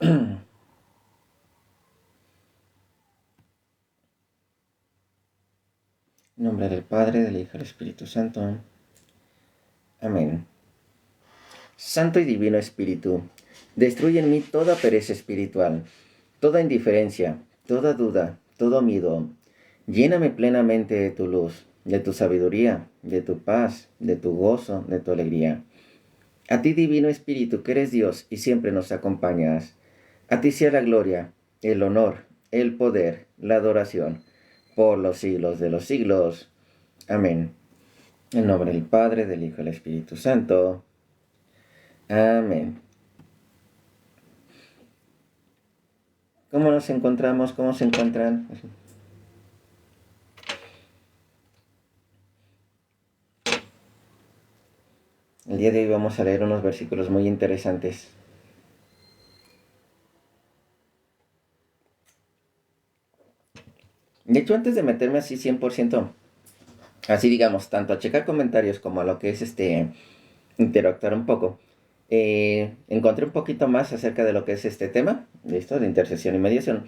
En nombre del Padre, del Hijo y del Espíritu Santo. Amén. Santo y Divino Espíritu, destruye en mí toda pereza espiritual, toda indiferencia, toda duda, todo miedo. Lléname plenamente de tu luz, de tu sabiduría, de tu paz, de tu gozo, de tu alegría. A ti, Divino Espíritu, que eres Dios y siempre nos acompañas. A ti sea la gloria, el honor, el poder, la adoración, por los siglos de los siglos. Amén. En nombre del Padre, del Hijo y del Espíritu Santo. Amén. ¿Cómo nos encontramos? ¿Cómo se encuentran? El día de hoy vamos a leer unos versículos muy interesantes. De hecho, antes de meterme así 100%, así digamos, tanto a checar comentarios como a lo que es interactuar un poco, encontré un poquito más acerca de lo que es este tema, ¿listo? De intercesión y mediación.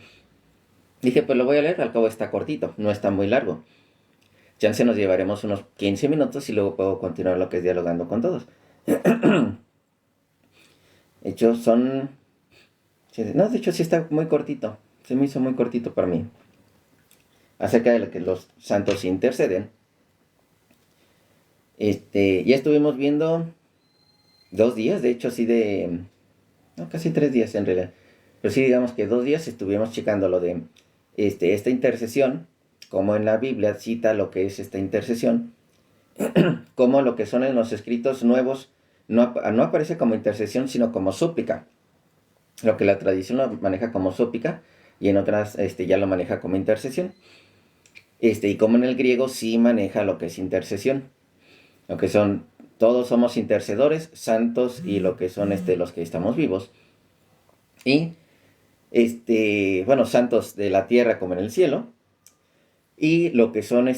Dije, pues lo voy a leer, al cabo está cortito, no está muy largo. Chance nos llevaremos unos 15 minutos y luego puedo continuar lo que es dialogando con todos. De hecho, no, de hecho sí está muy cortito. Se me hizo muy cortito para mí. Acerca de lo que los santos interceden. Ya estuvimos viendo 2 días, de hecho no, casi 3 días en realidad. Pero sí digamos que 2 días estuvimos checando lo de esta intercesión, como en la Biblia cita lo que es esta intercesión, como lo que son en los escritos nuevos no aparece como intercesión, sino como súplica. Lo que la tradición lo maneja como súplica y en otras ya lo maneja como intercesión. Y como en el griego sí maneja lo que es intercesión. Lo que son, todos somos intercedores, santos y lo que son los que estamos vivos. Y, bueno, santos de la tierra como en el cielo. Y lo que son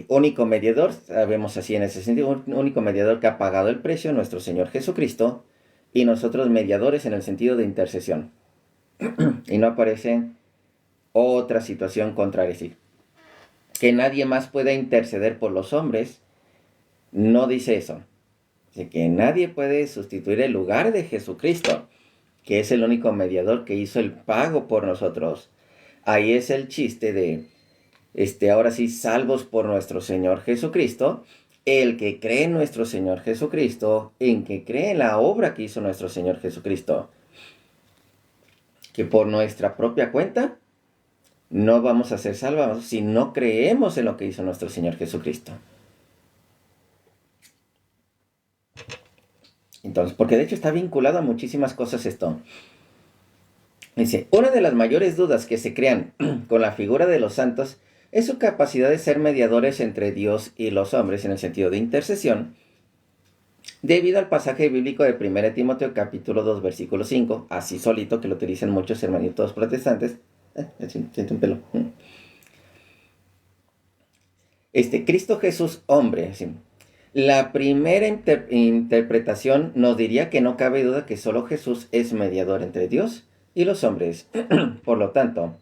único mediador, sabemos así en ese sentido, un único mediador que ha pagado el precio, nuestro Señor Jesucristo, y nosotros mediadores en el sentido de intercesión. Y no aparece otra situación contraria, es decir, que nadie más pueda interceder por los hombres, no dice eso. Dice que nadie puede sustituir el lugar de Jesucristo, que es el único mediador que hizo el pago por nosotros. Ahí es el chiste de ahora sí, salvos por nuestro Señor Jesucristo, el que cree en nuestro Señor Jesucristo, en que cree en la obra que hizo nuestro Señor Jesucristo, que por nuestra propia cuenta no vamos a ser salvados si no creemos en lo que hizo nuestro Señor Jesucristo. Entonces, porque de hecho está vinculado a muchísimas cosas esto. Dice, una de las mayores dudas que se crean con la figura de los santos es su capacidad de ser mediadores entre Dios y los hombres en el sentido de intercesión, debido al pasaje bíblico de 1 Timoteo capítulo 2 versículo 5, así solito que lo utilizan muchos hermanitos protestantes. Siento un pelo. Cristo Jesús hombre. ¿Sí? La primera interpretación nos diría que no cabe duda que solo Jesús es mediador entre Dios y los hombres. Por lo tanto,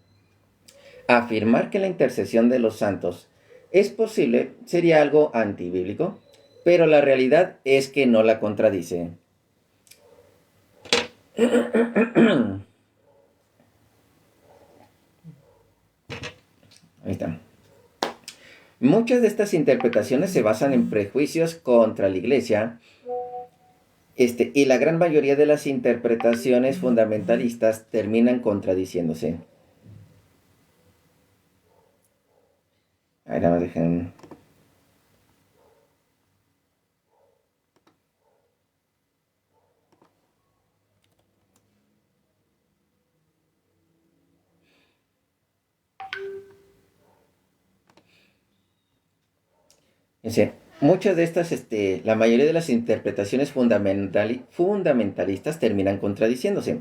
afirmar que la intercesión de los santos es posible sería algo antibíblico, pero la realidad es que no la contradice. Ahí está. Muchas de estas interpretaciones se basan en prejuicios contra la Iglesia, y la gran mayoría de las interpretaciones fundamentalistas terminan contradiciéndose. Ahí nada más dejen. Muchas de estas, la mayoría de las interpretaciones fundamentalistas terminan contradiciéndose.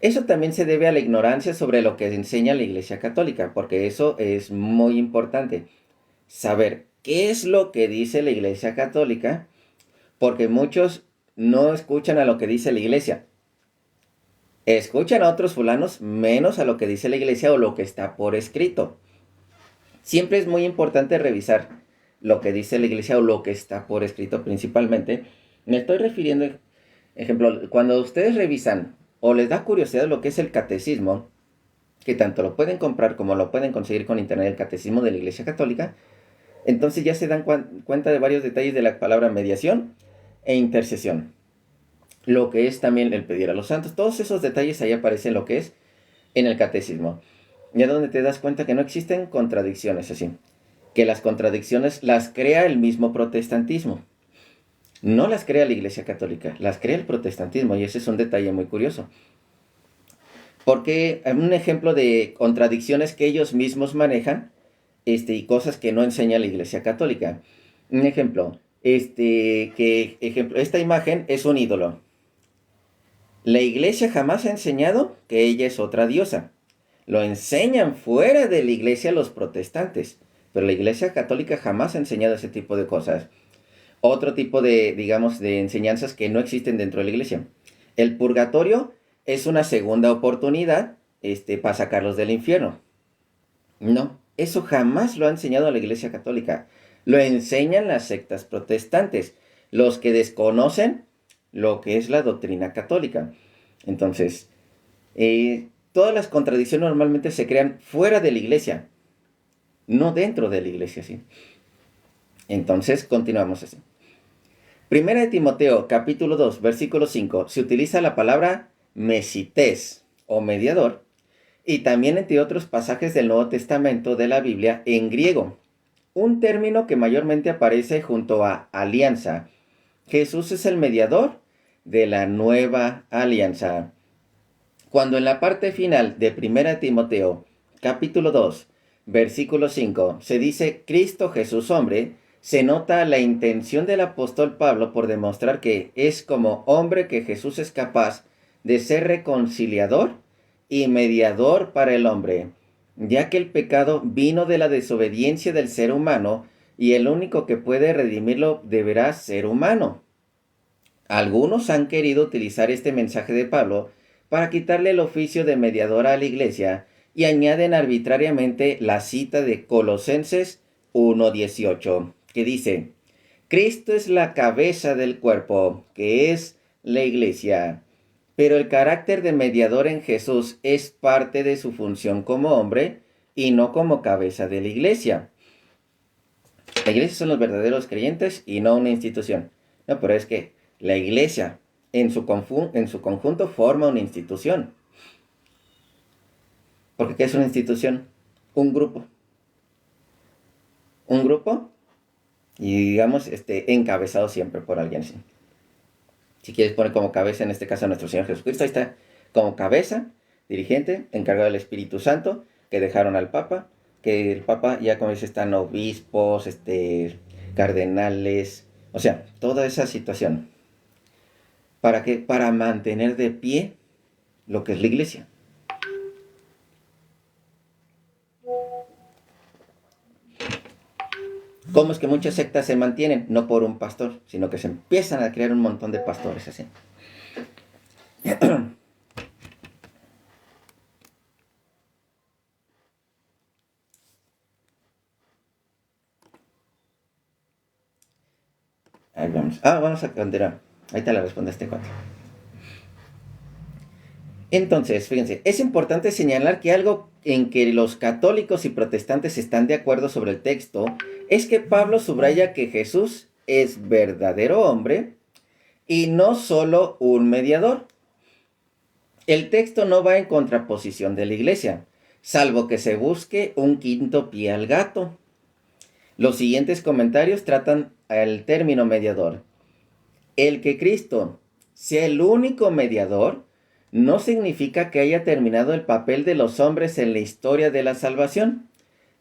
Eso también se debe a la ignorancia sobre lo que enseña la Iglesia Católica, porque eso es muy importante. Saber qué es lo que dice la Iglesia Católica, porque muchos no escuchan a lo que dice la Iglesia. Escuchan a otros fulanos menos a lo que dice la iglesia o lo que está por escrito. Siempre es muy importante revisar lo que dice la iglesia o lo que está por escrito principalmente. Me estoy refiriendo, ejemplo, cuando ustedes revisan o les da curiosidad lo que es el catecismo, que tanto lo pueden comprar como lo pueden conseguir con internet, el catecismo de la Iglesia Católica, entonces ya se dan cuenta de varios detalles de la palabra mediación e intercesión. Lo que es también el pedir a los santos, todos esos detalles ahí aparecen lo que es en el catecismo. Ya donde te das cuenta que no existen contradicciones así. Que las contradicciones las crea el mismo protestantismo. No las crea la Iglesia Católica, las crea el protestantismo, y ese es un detalle muy curioso. Porque un ejemplo de contradicciones que ellos mismos manejan, y cosas que no enseña la Iglesia Católica. Un ejemplo, esta imagen es un ídolo. La Iglesia jamás ha enseñado que ella es otra diosa. Lo enseñan fuera de la Iglesia los protestantes, pero la Iglesia Católica jamás ha enseñado ese tipo de cosas. Otro tipo de, digamos, de enseñanzas que no existen dentro de la Iglesia. El purgatorio es una segunda oportunidad, para sacarlos del infierno. No, eso jamás lo ha enseñado la Iglesia Católica. Lo enseñan las sectas protestantes, los que desconocen lo que es la doctrina católica. Entonces, todas las contradicciones normalmente se crean fuera de la Iglesia, no dentro de la Iglesia, ¿sí? Entonces, continuamos así. Primera de Timoteo, capítulo 2, versículo 5, se utiliza la palabra mesités o mediador, y también entre otros pasajes del Nuevo Testamento de la Biblia en griego, un término que mayormente aparece junto a alianza. Jesús es el mediador de la nueva alianza. Cuando en la parte final de 1 Timoteo, capítulo 2, versículo 5, se dice Cristo Jesús hombre, se nota la intención del apóstol Pablo por demostrar que es como hombre que Jesús es capaz de ser reconciliador y mediador para el hombre, ya que el pecado vino de la desobediencia del ser humano y el único que puede redimirlo deberá ser humano. Algunos han querido utilizar este mensaje de Pablo para quitarle el oficio de mediador a la iglesia y añaden arbitrariamente la cita de Colosenses 1:18, que dice, Cristo es la cabeza del cuerpo, que es la iglesia, pero el carácter de mediador en Jesús es parte de su función como hombre y no como cabeza de la iglesia. La iglesia son los verdaderos creyentes y no una institución. No, pero es que la iglesia en su conjunto forma una institución. Porque ¿qué es una institución? Un grupo. Un grupo y digamos encabezado siempre por alguien así. Si quieres poner como cabeza en este caso a nuestro Señor Jesucristo, ahí está como cabeza, dirigente, encargado del Espíritu Santo, que dejaron al Papa, que el Papa ya como dice están obispos, cardenales, o sea, toda esa situación. ¿Para qué? Para mantener de pie lo que es la iglesia. ¿Cómo es que muchas sectas se mantienen? No por un pastor, sino que se empiezan a crear un montón de pastores así. Ahí vamos. Vamos a continuar. Ahí te la responde este cuate. Entonces, fíjense, es importante señalar que algo en que los católicos y protestantes están de acuerdo sobre el texto es que Pablo subraya que Jesús es verdadero hombre y no solo un mediador. El texto no va en contraposición de la iglesia, salvo que se busque un quinto pie al gato. Los siguientes comentarios tratan el término mediador. El que Cristo sea el único mediador no significa que haya terminado el papel de los hombres en la historia de la salvación.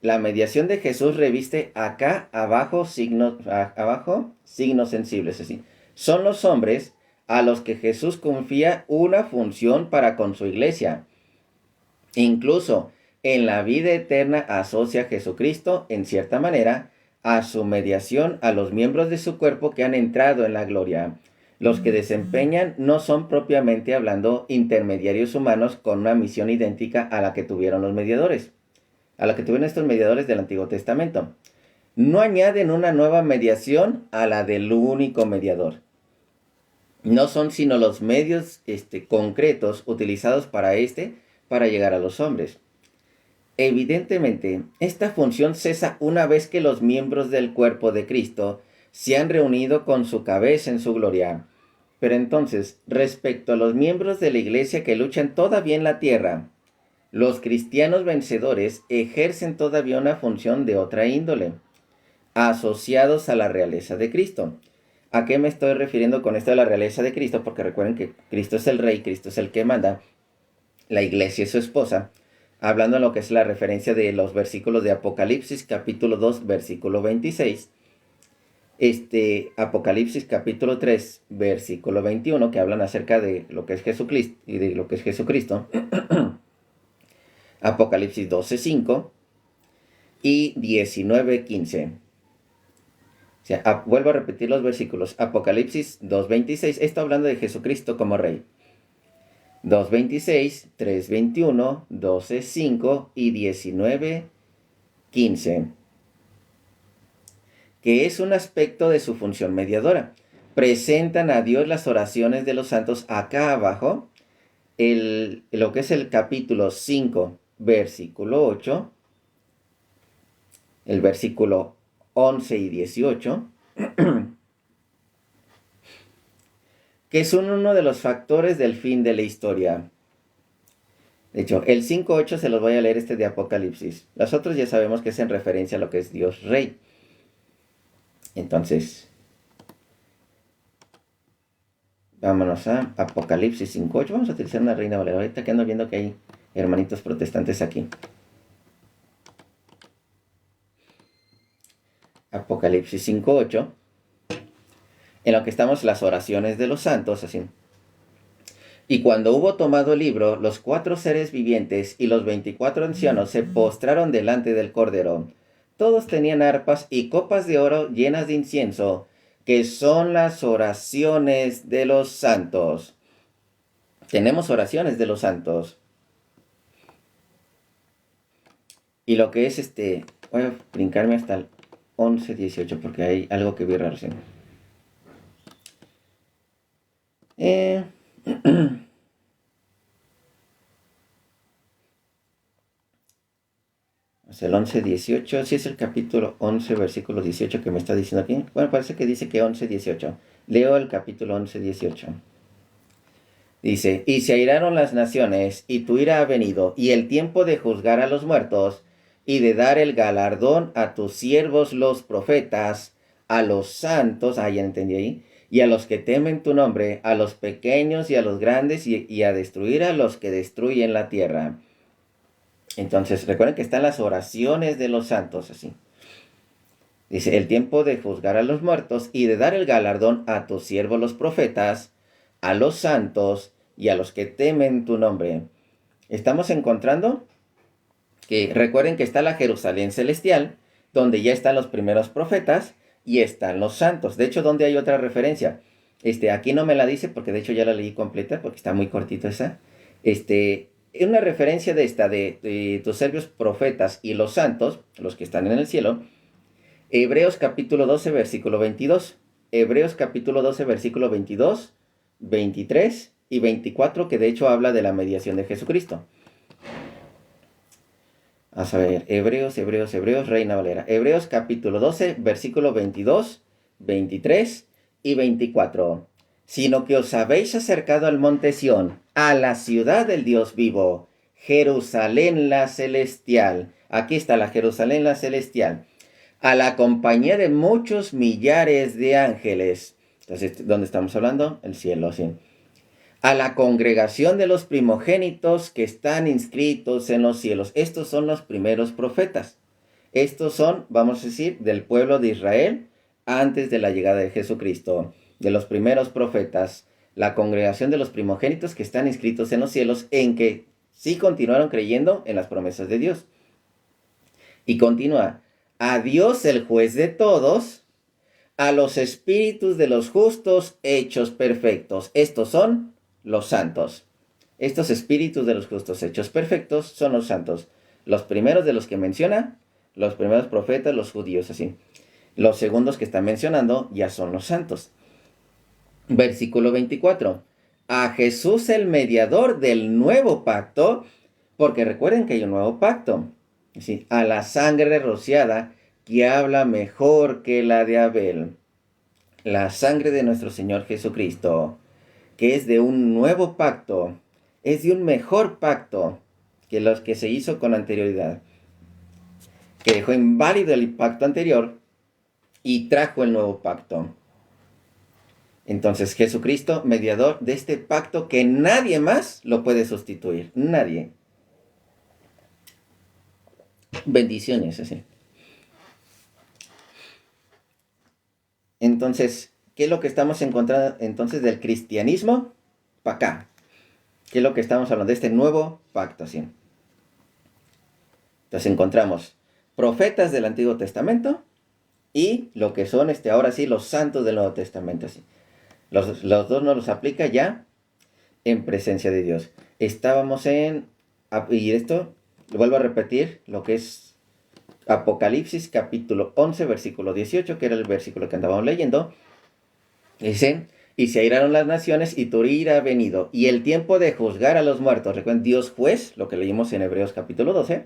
La mediación de Jesús reviste abajo signos sensibles. Así. Son los hombres a los que Jesús confía una función para con su iglesia. Incluso en la vida eterna asocia a Jesucristo, en cierta manera, a su mediación a los miembros de su cuerpo que han entrado en la gloria. Los que desempeñan no son propiamente hablando intermediarios humanos con una misión idéntica a la que tuvieron los mediadores, a la que tuvieron estos mediadores del Antiguo Testamento. No añaden una nueva mediación a la del único mediador. No son sino los medios concretos utilizados para llegar a los hombres. Evidentemente, esta función cesa una vez que los miembros del cuerpo de Cristo se han reunido con su cabeza en su gloria. Pero entonces, respecto a los miembros de la iglesia que luchan todavía en la tierra, los cristianos vencedores ejercen todavía una función de otra índole, asociados a la realeza de Cristo. ¿A qué me estoy refiriendo con esto de la realeza de Cristo? Porque recuerden que Cristo es el rey, Cristo es el que manda, la iglesia es su esposa. Hablando en lo que es la referencia de los versículos de Apocalipsis capítulo 2 versículo 26, Apocalipsis capítulo 3 versículo 21, que hablan acerca de lo que es Jesucristo y de lo que es Jesucristo, Apocalipsis 12:5 y 19:15. O sea, vuelvo a repetir los versículos. Apocalipsis 2:26, esto hablando de Jesucristo como rey. 2:26, 3:21, 12:5 y 19:15. Que es un aspecto de su función mediadora. Presentan a Dios las oraciones de los santos acá abajo, lo que es el capítulo 5, versículo 8, el versículo 11 y 18, que son uno de los factores del fin de la historia. De hecho, el 5:8 se los voy a leer de Apocalipsis. Los otros ya sabemos que es en referencia a lo que es Dios Rey. Entonces, vámonos a Apocalipsis 5:8. Vamos a utilizar una Reina Valera. Ahorita que ando viendo que hay hermanitos protestantes aquí. Apocalipsis 5:8. En lo que estamos las oraciones de los santos, así. Y cuando hubo tomado el libro, los 4 seres vivientes y los 24 ancianos se postraron delante del Cordero. Todos tenían arpas y copas de oro llenas de incienso, que son las oraciones de los santos. Tenemos oraciones de los santos. Y lo que es voy a brincarme hasta el 11:18 porque hay algo que vi raro. ¿Sí? El 11:18, sí es el capítulo 11, versículo 18 que me está diciendo aquí. Bueno, parece que dice que 11:18. Leo el capítulo 11:18. Dice, y se airaron las naciones, y tu ira ha venido, y el tiempo de juzgar a los muertos, y de dar el galardón a tus siervos los profetas, a los santos, ya entendí ahí, y a los que temen tu nombre, a los pequeños y a los grandes, y a destruir a los que destruyen la tierra. Entonces, recuerden que están las oraciones de los santos, así. Dice, el tiempo de juzgar a los muertos y de dar el galardón a tus siervos los profetas, a los santos y a los que temen tu nombre. Estamos encontrando que recuerden que está la Jerusalén celestial, donde ya están los primeros profetas y están los santos. De hecho, donde hay otra referencia. Aquí no me la dice porque de hecho ya la leí completa porque está muy cortito esa. Una referencia de tus siervos profetas y los santos, los que están en el cielo, Hebreos capítulo 12, versículo 22. Hebreos capítulo 12, versículo 22, 23 y 24, que de hecho habla de la mediación de Jesucristo. Vamos a ver, Hebreos, Reina Valera. Hebreos capítulo 12, versículo 22, 23 y 24. Sino que os habéis acercado al monte Sión, a la ciudad del Dios vivo, Jerusalén la celestial. Aquí está la Jerusalén la celestial. A la compañía de muchos millares de ángeles. Entonces, ¿dónde estamos hablando? El cielo, sí. A la congregación de los primogénitos que están inscritos en los cielos. Estos son los primeros profetas. Estos son, vamos a decir, del pueblo de Israel antes de la llegada de Jesucristo. De los primeros profetas, la congregación de los primogénitos que están inscritos en los cielos, en que sí continuaron creyendo en las promesas de Dios. Y continúa, a Dios el juez de todos, a los espíritus de los justos hechos perfectos. Estos son los santos. Estos espíritus de los justos hechos perfectos son los santos. Los primeros de los que menciona, los primeros profetas, los judíos, así. Los segundos que está mencionando ya son los santos. Versículo 24. A Jesús el mediador del nuevo pacto, porque recuerden que hay un nuevo pacto. ¿Sí? A la sangre rociada que habla mejor que la de Abel. La sangre de nuestro Señor Jesucristo, que es de un nuevo pacto, es de un mejor pacto que los que se hizo con anterioridad, que dejó inválido el pacto anterior y trajo el nuevo pacto. Entonces Jesucristo, mediador de este pacto que nadie más lo puede sustituir. Nadie. Bendiciones, así. Entonces, ¿qué es lo que estamos encontrando entonces del cristianismo para acá? ¿Qué es lo que estamos hablando de este nuevo pacto? Así. Entonces encontramos profetas del Antiguo Testamento y lo que son ahora sí los santos del Nuevo Testamento. Así. Los dos nos los aplica ya en presencia de Dios. Estábamos y esto, lo vuelvo a repetir, lo que es Apocalipsis capítulo 11, versículo 18, que era el versículo que andábamos leyendo. Dice, y se airaron las naciones y tu ira ha venido, y el tiempo de juzgar a los muertos. Recuerden, Dios juez, lo que leímos en Hebreos capítulo 12,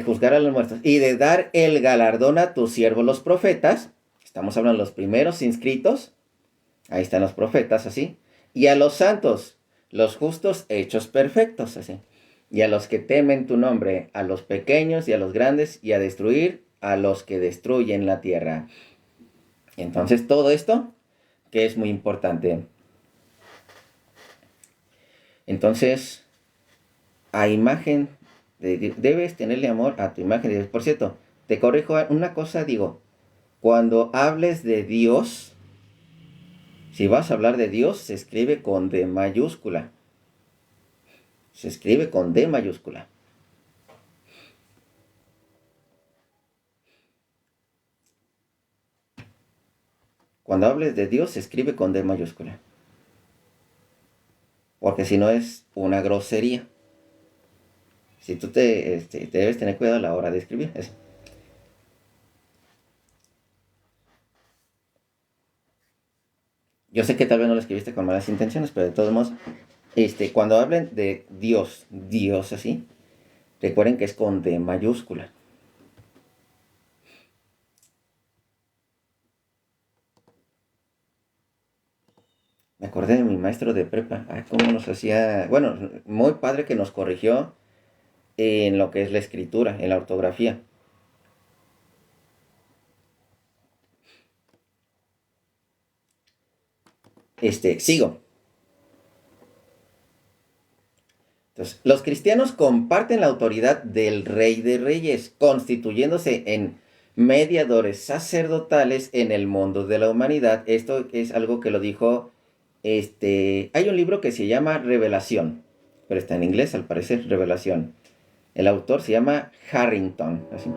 juzgar a los muertos, y de dar el galardón a tus siervos los profetas. Estamos hablando de los primeros inscritos. Ahí están los profetas, así. Y a los santos, los justos hechos perfectos, así. Y a los que temen tu nombre, a los pequeños y a los grandes, y a destruir a los que destruyen la tierra. Entonces, todo esto, que es muy importante. Entonces, a imagen de Dios, debes tenerle amor a tu imagen de Dios. Por cierto, te corrijo una cosa, digo, cuando hables de Dios, si vas a hablar de Dios, se escribe con D mayúscula. Se escribe con D mayúscula. Cuando hables de Dios, se escribe con D mayúscula. Porque si no es una grosería. Si tú te debes tener cuidado a la hora de escribir. Eso. Yo sé que tal vez no lo escribiste con malas intenciones, pero de todos modos, cuando hablen de Dios, Dios así, recuerden que es con D mayúscula. Me acordé de mi maestro de prepa. Cómo nos hacía... Bueno, muy padre que nos corrigió en lo que es la escritura, en la ortografía. Sigo. Entonces, los cristianos comparten la autoridad del Rey de Reyes, constituyéndose en mediadores sacerdotales en el mundo de la humanidad. Esto es algo que lo dijo, hay un libro que se llama Revelación, pero está en inglés al parecer, Revelación. El autor se llama Harrington, así.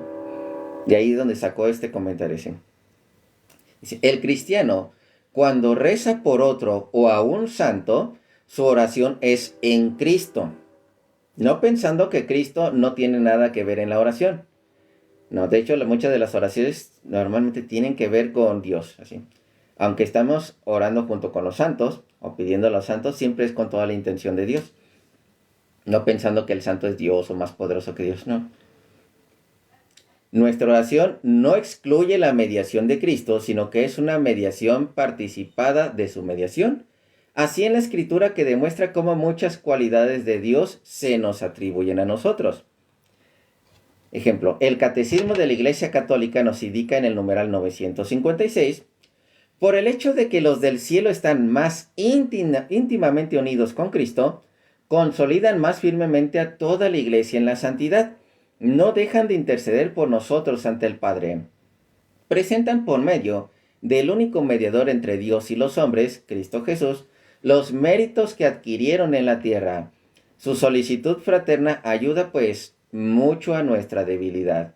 De ahí donde sacó este comentario. ¿Sí? Dice, el cristiano, cuando reza por otro o a un santo, su oración es en Cristo. No pensando que Cristo no tiene nada que ver en la oración. No, de hecho, muchas de las oraciones normalmente tienen que ver con Dios, así. Aunque estamos orando junto con los santos, o pidiendo a los santos, siempre es con toda la intención de Dios. No pensando que el santo es Dios o más poderoso que Dios, no. Nuestra oración no excluye la mediación de Cristo, sino que es una mediación participada de su mediación. Así en la Escritura que demuestra cómo muchas cualidades de Dios se nos atribuyen a nosotros. Ejemplo, el Catecismo de la Iglesia Católica nos indica en el numeral 956, por el hecho de que los del cielo están más íntimamente unidos con Cristo, consolidan más firmemente a toda la Iglesia en la santidad. No dejan de interceder por nosotros ante el Padre. Presentan por medio del único mediador entre Dios y los hombres, Cristo Jesús, los méritos que adquirieron en la tierra. Su solicitud fraterna ayuda pues mucho a nuestra debilidad.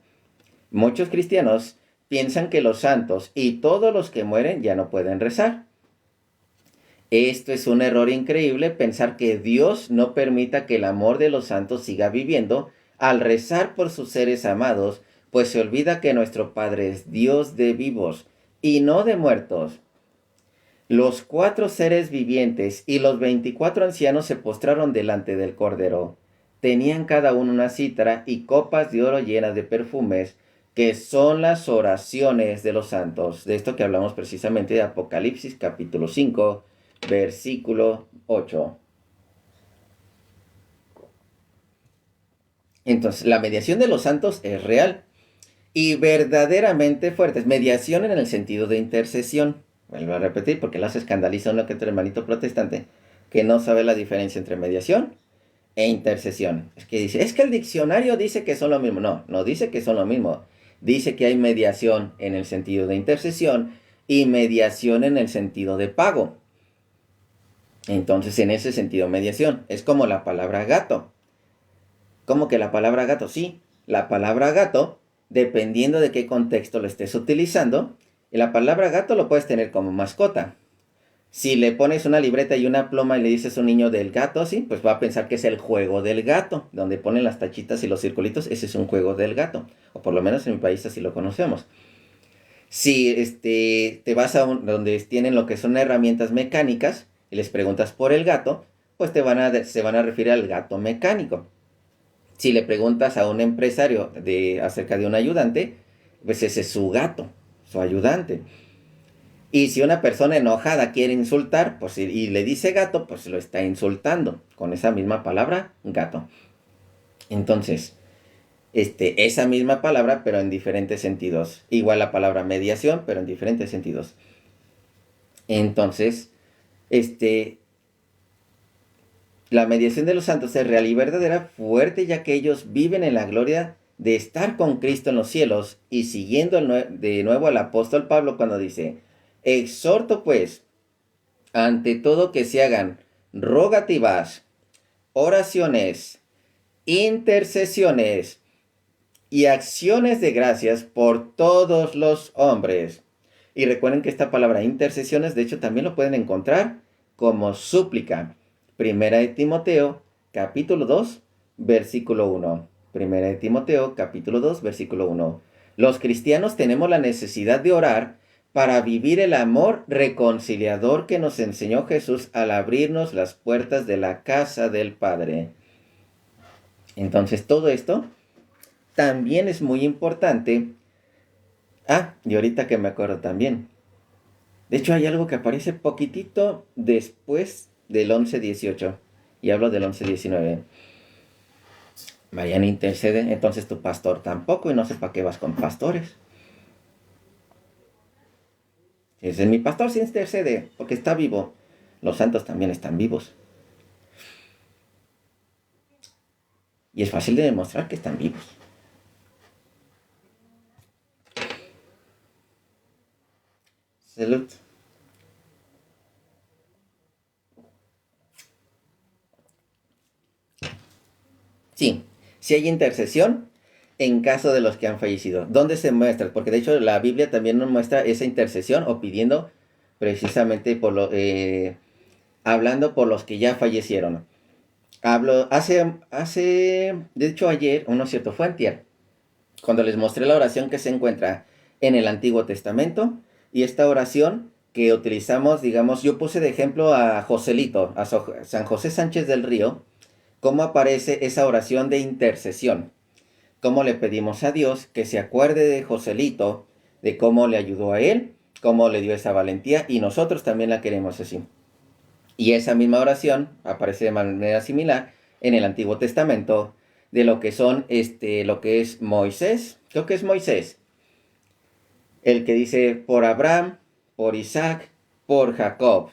Muchos cristianos piensan que los santos y todos los que mueren ya no pueden rezar. Esto es un error increíble, pensar que Dios no permita que el amor de los santos siga viviendo al rezar por sus seres amados, pues se olvida que nuestro Padre es Dios de vivos y no de muertos. Los 4 seres vivientes y los 24 ancianos se postraron delante del Cordero. Tenían cada uno una cítara y copas de oro llenas de perfumes, que son las oraciones de los santos. De esto que hablamos precisamente de Apocalipsis capítulo 5, versículo 8. Entonces, la mediación de los santos es real y verdaderamente fuerte. Es mediación en el sentido de intercesión. Vuelvo a repetir porque las escandaliza uno que otro hermanito protestante que no sabe la diferencia entre mediación e intercesión. Es que dice, es que el diccionario dice que son lo mismo. No, no dice que son lo mismo. Dice que hay mediación en el sentido de intercesión y mediación en el sentido de pago. Entonces, en ese sentido, mediación. Es como la palabra gato. ¿Cómo que la palabra gato? Sí, la palabra gato, dependiendo de qué contexto lo estés utilizando, la palabra gato lo puedes tener como mascota. Si le pones una libreta y una pluma y le dices a un niño del gato, sí, pues va a pensar que es el juego del gato, donde ponen las tachitas y los circulitos, ese es un juego del gato, o por lo menos en mi país así lo conocemos. Si te vas a donde tienen lo que son herramientas mecánicas y les preguntas por el gato, pues se van a referir al gato mecánico. Si le preguntas a un empresario acerca de un ayudante, pues ese es su gato, su ayudante. Y si una persona enojada quiere insultar, pues y le dice gato, pues lo está insultando con esa misma palabra, gato. Entonces, esa misma palabra, pero en diferentes sentidos. Igual la palabra mediación, pero en diferentes sentidos. Entonces, la mediación de los santos es real y verdadera, fuerte, ya que ellos viven en la gloria de estar con Cristo en los cielos, y siguiendo de nuevo al apóstol Pablo cuando dice, exhorto pues, ante todo que se hagan rogativas, oraciones, intercesiones y acciones de gracias por todos los hombres. Y recuerden que esta palabra intercesiones, de hecho, también lo pueden encontrar como súplica. Primera de Timoteo, capítulo 2, versículo 1. Primera de Timoteo, capítulo 2, versículo 1. Los cristianos tenemos la necesidad de orar para vivir el amor reconciliador que nos enseñó Jesús al abrirnos las puertas de la casa del Padre. Entonces, todo esto también es muy importante. Y ahorita que me acuerdo también. De hecho, hay algo que aparece poquitito después del 11:18. Y hablo del 11:19. Mariana intercede, entonces tu pastor tampoco, y no sé para qué vas con pastores. Ese es mi pastor, sí intercede, porque está vivo. Los santos también están vivos. Y es fácil de demostrar que están vivos. Salud. Sí, si hay intercesión en caso de los que han fallecido. ¿Dónde se muestra? Porque de hecho la Biblia también nos muestra esa intercesión o pidiendo precisamente hablando por los que ya fallecieron. De hecho ayer, no es cierto, fue antier, cuando les mostré la oración que se encuentra en el Antiguo Testamento, y esta oración que utilizamos, digamos, yo puse de ejemplo a Joselito, a San José Sánchez del Río, cómo aparece esa oración de intercesión, cómo le pedimos a Dios que se acuerde de Joselito, de cómo le ayudó a él, cómo le dio esa valentía, y nosotros también la queremos así. Y esa misma oración aparece de manera similar en el Antiguo Testamento de lo que son, lo que es Moisés. Creo que es Moisés, el que dice por Abraham, por Isaac, por Jacob.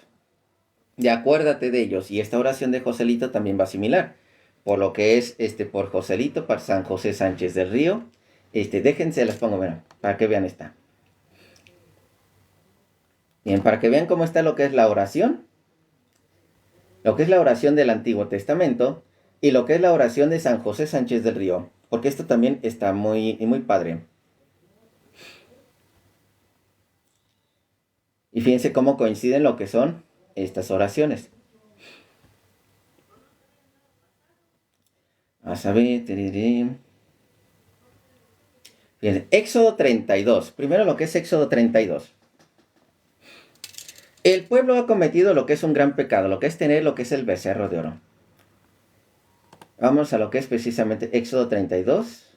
Y acuérdate de ellos. Y esta oración de Joselito también va similar. Por lo que es, por Joselito, para San José Sánchez del Río. Déjense, las pongo, bueno, para que vean esta. Bien, para que vean cómo está lo que es la oración. Lo que es la oración del Antiguo Testamento. Y lo que es la oración de San José Sánchez del Río. Porque esto también está muy, muy padre. Y fíjense cómo coinciden lo que son estas oraciones. A saber, fíjense, Éxodo 32. Primero lo que es Éxodo 32. El pueblo ha cometido lo que es un gran pecado, lo que es tener lo que es el becerro de oro. Vamos a lo que es precisamente Éxodo 32.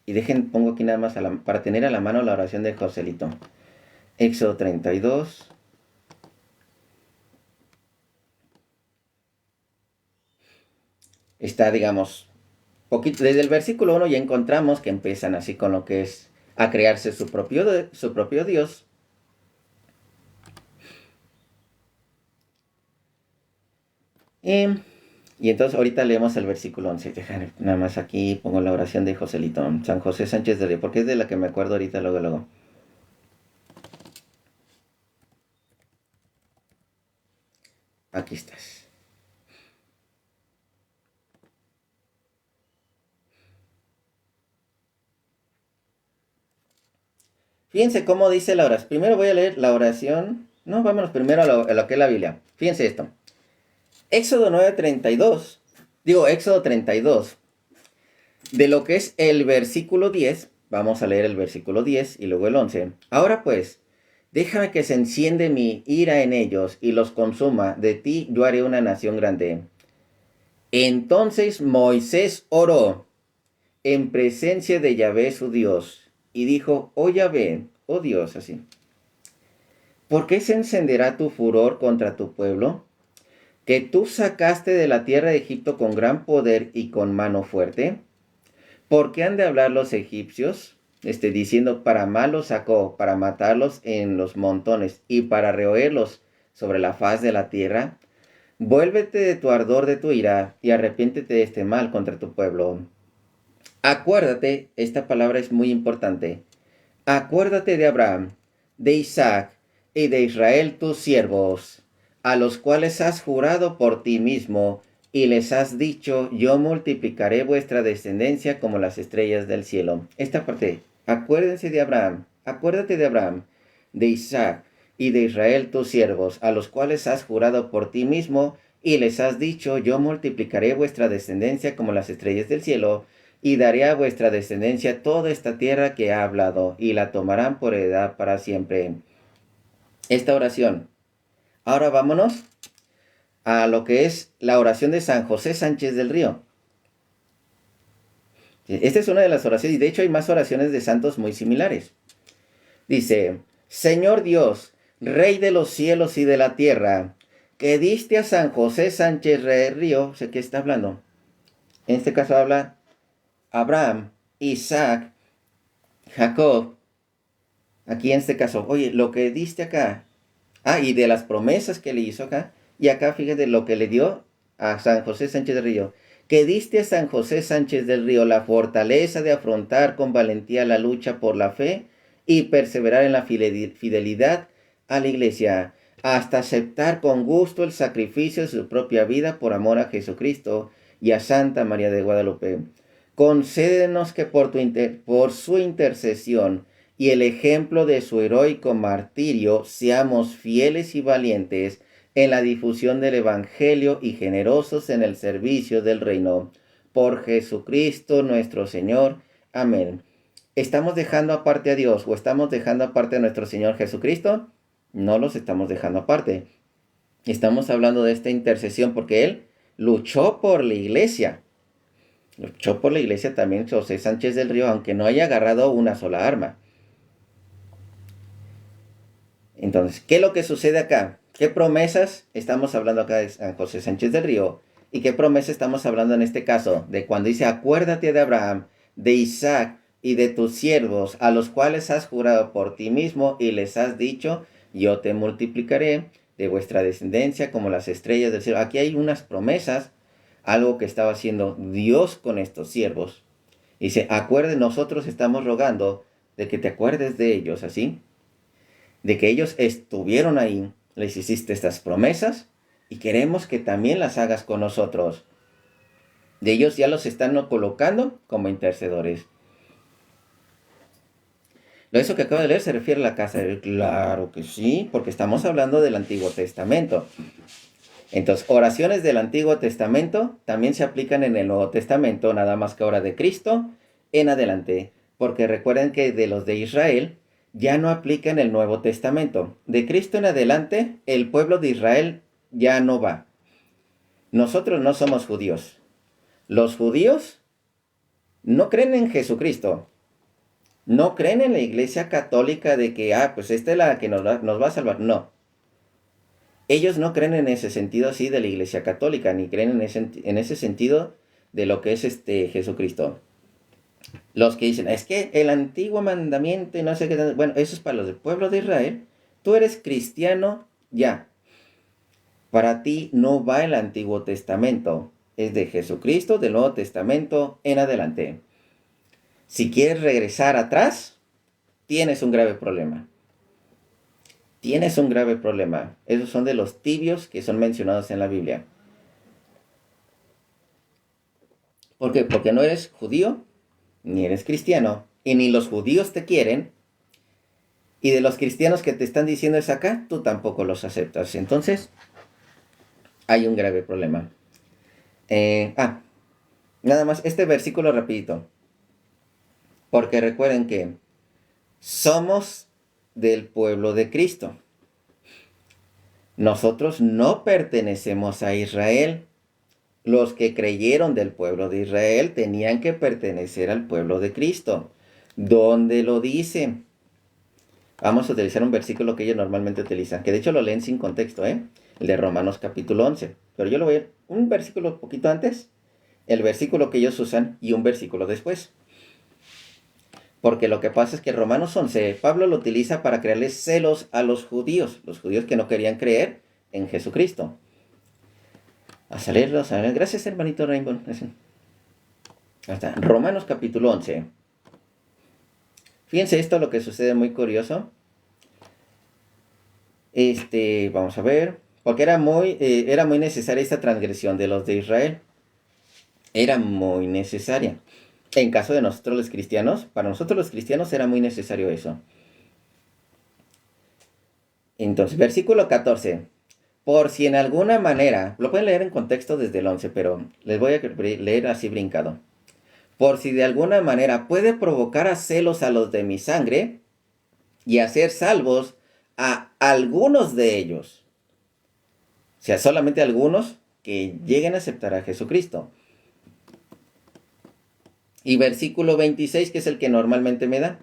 Y pongo aquí nada más para tener a la mano la oración de Joselito. Éxodo 32. Está, digamos, poquito, desde el versículo 1 ya encontramos que empiezan así con lo que es a crearse su propio Dios. Y entonces ahorita leemos el versículo 11. Dejar, nada más aquí pongo la oración de Joselito. San José Sánchez de Río, porque es de la que me acuerdo ahorita, luego. Aquí estás. Fíjense cómo dice la oración. Primero voy a leer la oración. No, vámonos primero a lo que es la Biblia. Fíjense esto. Éxodo 9:32. Éxodo 32. De lo que es el versículo 10. Vamos a leer el versículo 10 y luego el 11. Ahora pues, déjame que se enciende mi ira en ellos y los consuma. De ti yo haré una nación grande. Entonces Moisés oró en presencia de Yahvé su Dios y dijo: oh Yahvé, oh Dios, así. ¿Por qué se encenderá tu furor contra tu pueblo, que tú sacaste de la tierra de Egipto con gran poder y con mano fuerte? ¿Por qué han de hablar los egipcios, diciendo: para mal los sacó, para matarlos en los montones y para rehoerlos sobre la faz de la tierra? Vuélvete de tu ardor de tu ira y arrepiéntete de este mal contra tu pueblo. Acuérdate, esta palabra es muy importante. Acuérdate de Abraham, de Isaac y de Israel tus siervos, a los cuales has jurado por ti mismo, y les has dicho: yo multiplicaré vuestra descendencia como las estrellas del cielo. Esta parte, acuérdense de Abraham, acuérdate de Abraham, de Isaac y de Israel tus siervos, a los cuales has jurado por ti mismo, y les has dicho: yo multiplicaré vuestra descendencia como las estrellas del cielo, y daré a vuestra descendencia toda esta tierra que ha hablado, y la tomarán por heredad para siempre. Esta oración. Ahora vámonos a lo que es la oración de San José Sánchez del Río. Esta es una de las oraciones, y de hecho hay más oraciones de santos muy similares. Dice: Señor Dios, Rey de los cielos y de la tierra, que diste a San José Sánchez del Río, sé que está hablando. En este caso habla Abraham, Isaac, Jacob. Aquí en este caso, oye, lo que diste acá. Y de las promesas que le hizo acá. Y acá fíjate lo que le dio a San José Sánchez del Río. Que diste a San José Sánchez del Río la fortaleza de afrontar con valentía la lucha por la fe y perseverar en la fidelidad a la iglesia, hasta aceptar con gusto el sacrificio de su propia vida por amor a Jesucristo y a Santa María de Guadalupe. Concédenos que por su intercesión y el ejemplo de su heroico martirio seamos fieles y valientes en la difusión del Evangelio y generosos en el servicio del reino. Por Jesucristo nuestro Señor. Amén. ¿Estamos dejando aparte a Dios o estamos dejando aparte a nuestro Señor Jesucristo? No los estamos dejando aparte. Estamos hablando de esta intercesión porque Él luchó por la iglesia. Luchó por la iglesia también José Sánchez del Río, aunque no haya agarrado una sola arma. Entonces, ¿qué es lo que sucede acá? ¿Qué promesas estamos hablando acá de San José Sánchez del Río? ¿Y qué promesa estamos hablando en este caso? De cuando dice: acuérdate de Abraham, de Isaac y de tus siervos, a los cuales has jurado por ti mismo y les has dicho: yo te multiplicaré de vuestra descendencia como las estrellas del cielo. Aquí hay unas promesas, algo que estaba haciendo Dios con estos siervos. Dice: nosotros estamos rogando de que te acuerdes de ellos, ¿así? De que ellos estuvieron ahí, les hiciste estas promesas y queremos que también las hagas con nosotros. De ellos ya los están colocando como intercedores. Eso que acabo de leer se refiere a la casa de Él. Claro que sí, porque estamos hablando del Antiguo Testamento. Entonces, oraciones del Antiguo Testamento también se aplican en el Nuevo Testamento, nada más que ahora de Cristo en adelante. Porque recuerden que de los de Israel ya no aplican el Nuevo Testamento. De Cristo en adelante, el pueblo de Israel ya no va. Nosotros no somos judíos. Los judíos no creen en Jesucristo. No creen en la Iglesia Católica de que, pues esta es la que nos va a salvar. No. Ellos no creen en ese sentido así de la Iglesia Católica, ni creen en ese sentido de lo que es Jesucristo. Los que dicen, es que el antiguo mandamiento y no sé qué, bueno, eso es para los del pueblo de Israel. Tú eres cristiano, ya. Para ti no va el Antiguo Testamento. Es de Jesucristo, del Nuevo Testamento en adelante. Si quieres regresar atrás, tienes un grave problema. Tienes un grave problema. Esos son de los tibios que son mencionados en la Biblia. ¿Por qué? Porque no eres judío, ni eres cristiano, y ni los judíos te quieren, y de los cristianos que te están diciendo es acá, tú tampoco los aceptas. Entonces, hay un grave problema. Nada más, este versículo rapidito. Porque recuerden que somos del pueblo de Cristo. Nosotros no pertenecemos a Israel. Los que creyeron del pueblo de Israel tenían que pertenecer al pueblo de Cristo. ¿Dónde lo dice? Vamos a utilizar un versículo que ellos normalmente utilizan, que de hecho lo leen sin contexto, el de Romanos capítulo 11. Pero yo lo voy a ir un versículo poquito antes, el versículo que ellos usan y un versículo después. Porque lo que pasa es que Romanos 11, Pablo lo utiliza para crearles celos a los judíos que no querían creer en Jesucristo. A salirlos, a ver, gracias hermanito Rainbow. Hasta Romanos capítulo 11. Fíjense esto, lo que sucede muy curioso. Vamos a ver, porque era muy necesaria esta transgresión de los de Israel. Era muy necesaria. En caso de nosotros los cristianos, para nosotros los cristianos era muy necesario eso. Entonces, versículo 14. Por si en alguna manera, lo pueden leer en contexto desde el 11, pero les voy a leer así brincado. Por si de alguna manera puede provocar a celos a los de mi sangre y hacer salvos a algunos de ellos. O sea, solamente algunos que lleguen a aceptar a Jesucristo. Y versículo 26, que es el que normalmente me da.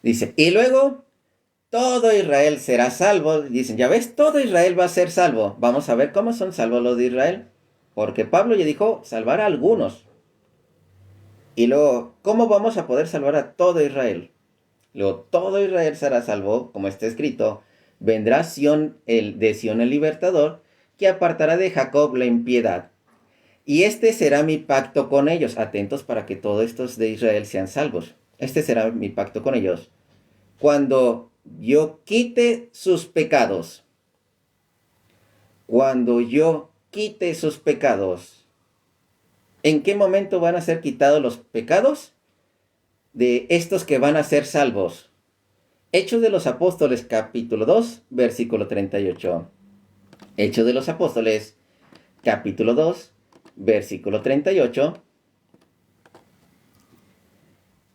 Dice, y luego todo Israel será salvo. Dicen, ya ves, todo Israel va a ser salvo. Vamos a ver cómo son salvos los de Israel. Porque Pablo ya dijo, salvar a algunos. Y luego, ¿cómo vamos a poder salvar a todo Israel? Luego, todo Israel será salvo, como está escrito. Vendrá de Sión el libertador, que apartará de Jacob la impiedad. Y este será mi pacto con ellos. Atentos para que todos estos de Israel sean salvos. Este será mi pacto con ellos. Cuando yo quite sus pecados. Cuando yo quite sus pecados. ¿En qué momento van a ser quitados los pecados? De estos que van a ser salvos. Hechos de los Apóstoles, capítulo 2, versículo 38. Hechos de los Apóstoles, capítulo 2, versículo 38.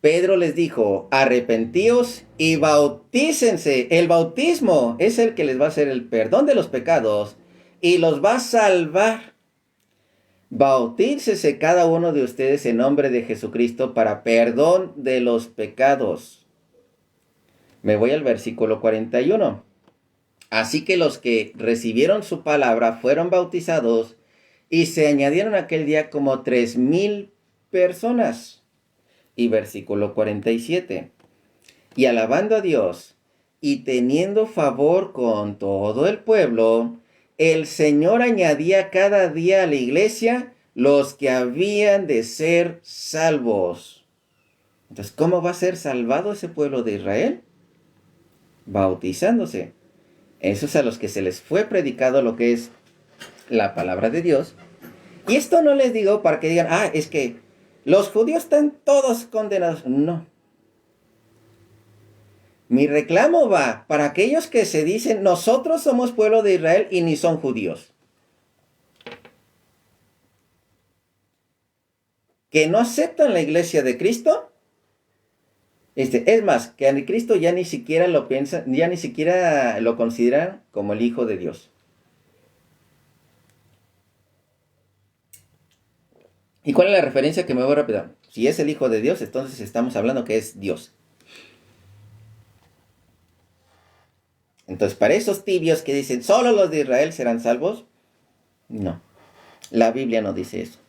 Pedro les dijo, arrepentíos y bautícense. El bautismo es el que les va a hacer el perdón de los pecados y los va a salvar. Bautícese cada uno de ustedes en nombre de Jesucristo para perdón de los pecados. Me voy al versículo 41. Así que los que recibieron su palabra fueron bautizados y se añadieron aquel día como 3,000 personas. Y versículo 47. Y alabando a Dios y teniendo favor con todo el pueblo, el Señor añadía cada día a la iglesia los que habían de ser salvos. Entonces, ¿cómo va a ser salvado ese pueblo de Israel? Bautizándose. Esos a los que se les fue predicado lo que es la palabra de Dios. Y esto no les digo para que digan, es que los judíos están todos condenados. No. Mi reclamo va para aquellos que se dicen, nosotros somos pueblo de Israel y ni son judíos. Que no aceptan la iglesia de Cristo. Es más, que a Cristo ya ni siquiera lo piensan, ya ni siquiera lo consideran como el Hijo de Dios. ¿Y cuál es la referencia que me voy rápido? Si es el Hijo de Dios, entonces estamos hablando que es Dios. Entonces, para esos tibios que dicen, ¿solo los de Israel serán salvos? No, la Biblia no dice eso.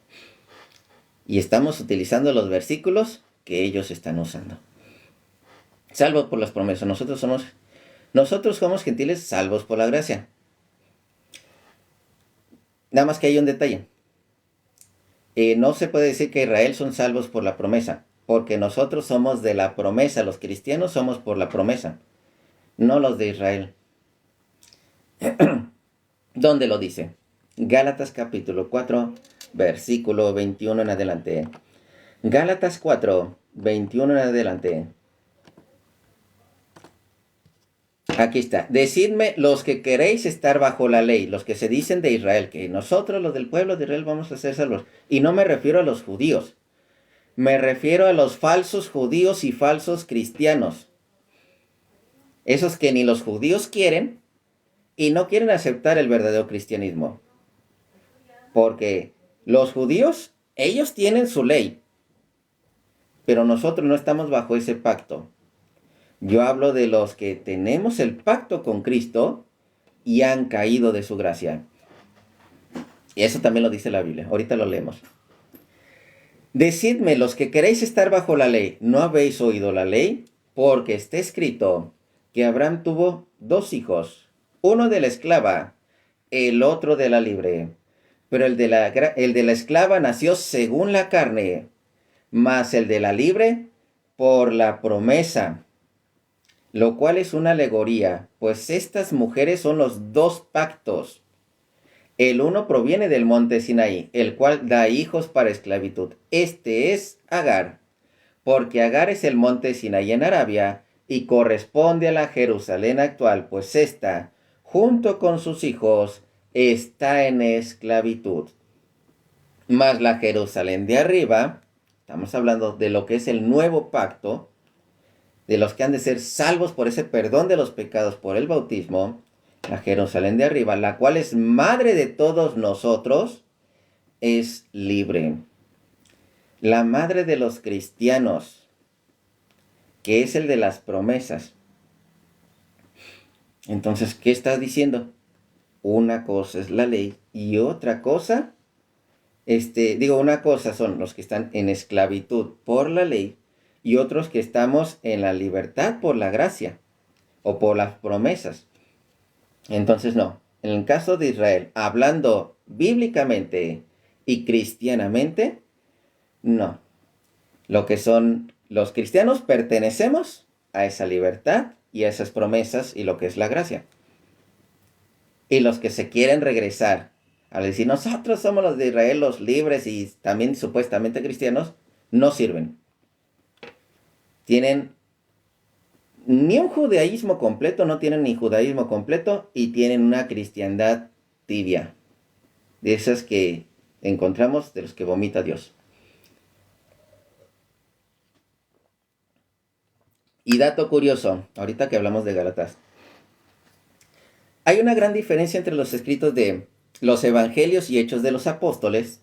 Y estamos utilizando los versículos que ellos están usando. Salvos por las promesas. Nosotros somos gentiles salvos por la gracia. Nada más que hay un detalle. No se puede decir que Israel son salvos por la promesa, porque nosotros somos de la promesa. Los cristianos somos por la promesa, no los de Israel. ¿Dónde lo dice? Gálatas capítulo 4, versículo 21 en adelante. Gálatas 4, 21 en adelante. Aquí está. Decidme los que queréis estar bajo la ley, los que se dicen de Israel, que nosotros los del pueblo de Israel vamos a ser salvos. Y no me refiero a los judíos. Me refiero a los falsos judíos y falsos cristianos. Esos que ni los judíos quieren y no quieren aceptar el verdadero cristianismo. Porque los judíos, ellos tienen su ley. Pero nosotros no estamos bajo ese pacto. Yo hablo de los que tenemos el pacto con Cristo y han caído de su gracia. Y eso también lo dice la Biblia. Ahorita lo leemos. Decidme, los que queréis estar bajo la ley, ¿no habéis oído la ley? Porque está escrito que Abraham tuvo 2 hijos, uno de la esclava, el otro de la libre. Pero el de la esclava nació según la carne, mas el de la libre por la promesa. Lo cual es una alegoría, pues estas mujeres son los 2 pactos. El uno proviene del monte Sinaí, el cual da hijos para esclavitud. Este es Agar, porque Agar es el monte Sinaí en Arabia y corresponde a la Jerusalén actual, pues ésta, junto con sus hijos, está en esclavitud. Mas la Jerusalén de arriba, estamos hablando de lo que es el nuevo pacto, de los que han de ser salvos por ese perdón de los pecados por el bautismo, la Jerusalén de arriba, la cual es madre de todos nosotros, es libre. La madre de los cristianos, que es el de las promesas. Entonces, ¿qué está diciendo? Una cosa es la ley y otra cosa, una cosa son los que están en esclavitud por la ley y otros que estamos en la libertad por la gracia o por las promesas. Entonces no, en el caso de Israel, hablando bíblicamente y cristianamente, no. Lo que son los cristianos pertenecemos a esa libertad y a esas promesas y lo que es la gracia. Y los que se quieren regresar a decir nosotros somos los de Israel, los libres y también supuestamente cristianos, no sirven. Tienen ni un judaísmo completo, no tienen ni judaísmo completo y tienen una cristiandad tibia. De esas que encontramos, de los que vomita Dios. Y dato curioso, ahorita que hablamos de Gálatas. Hay una gran diferencia entre los escritos de los evangelios y hechos de los apóstoles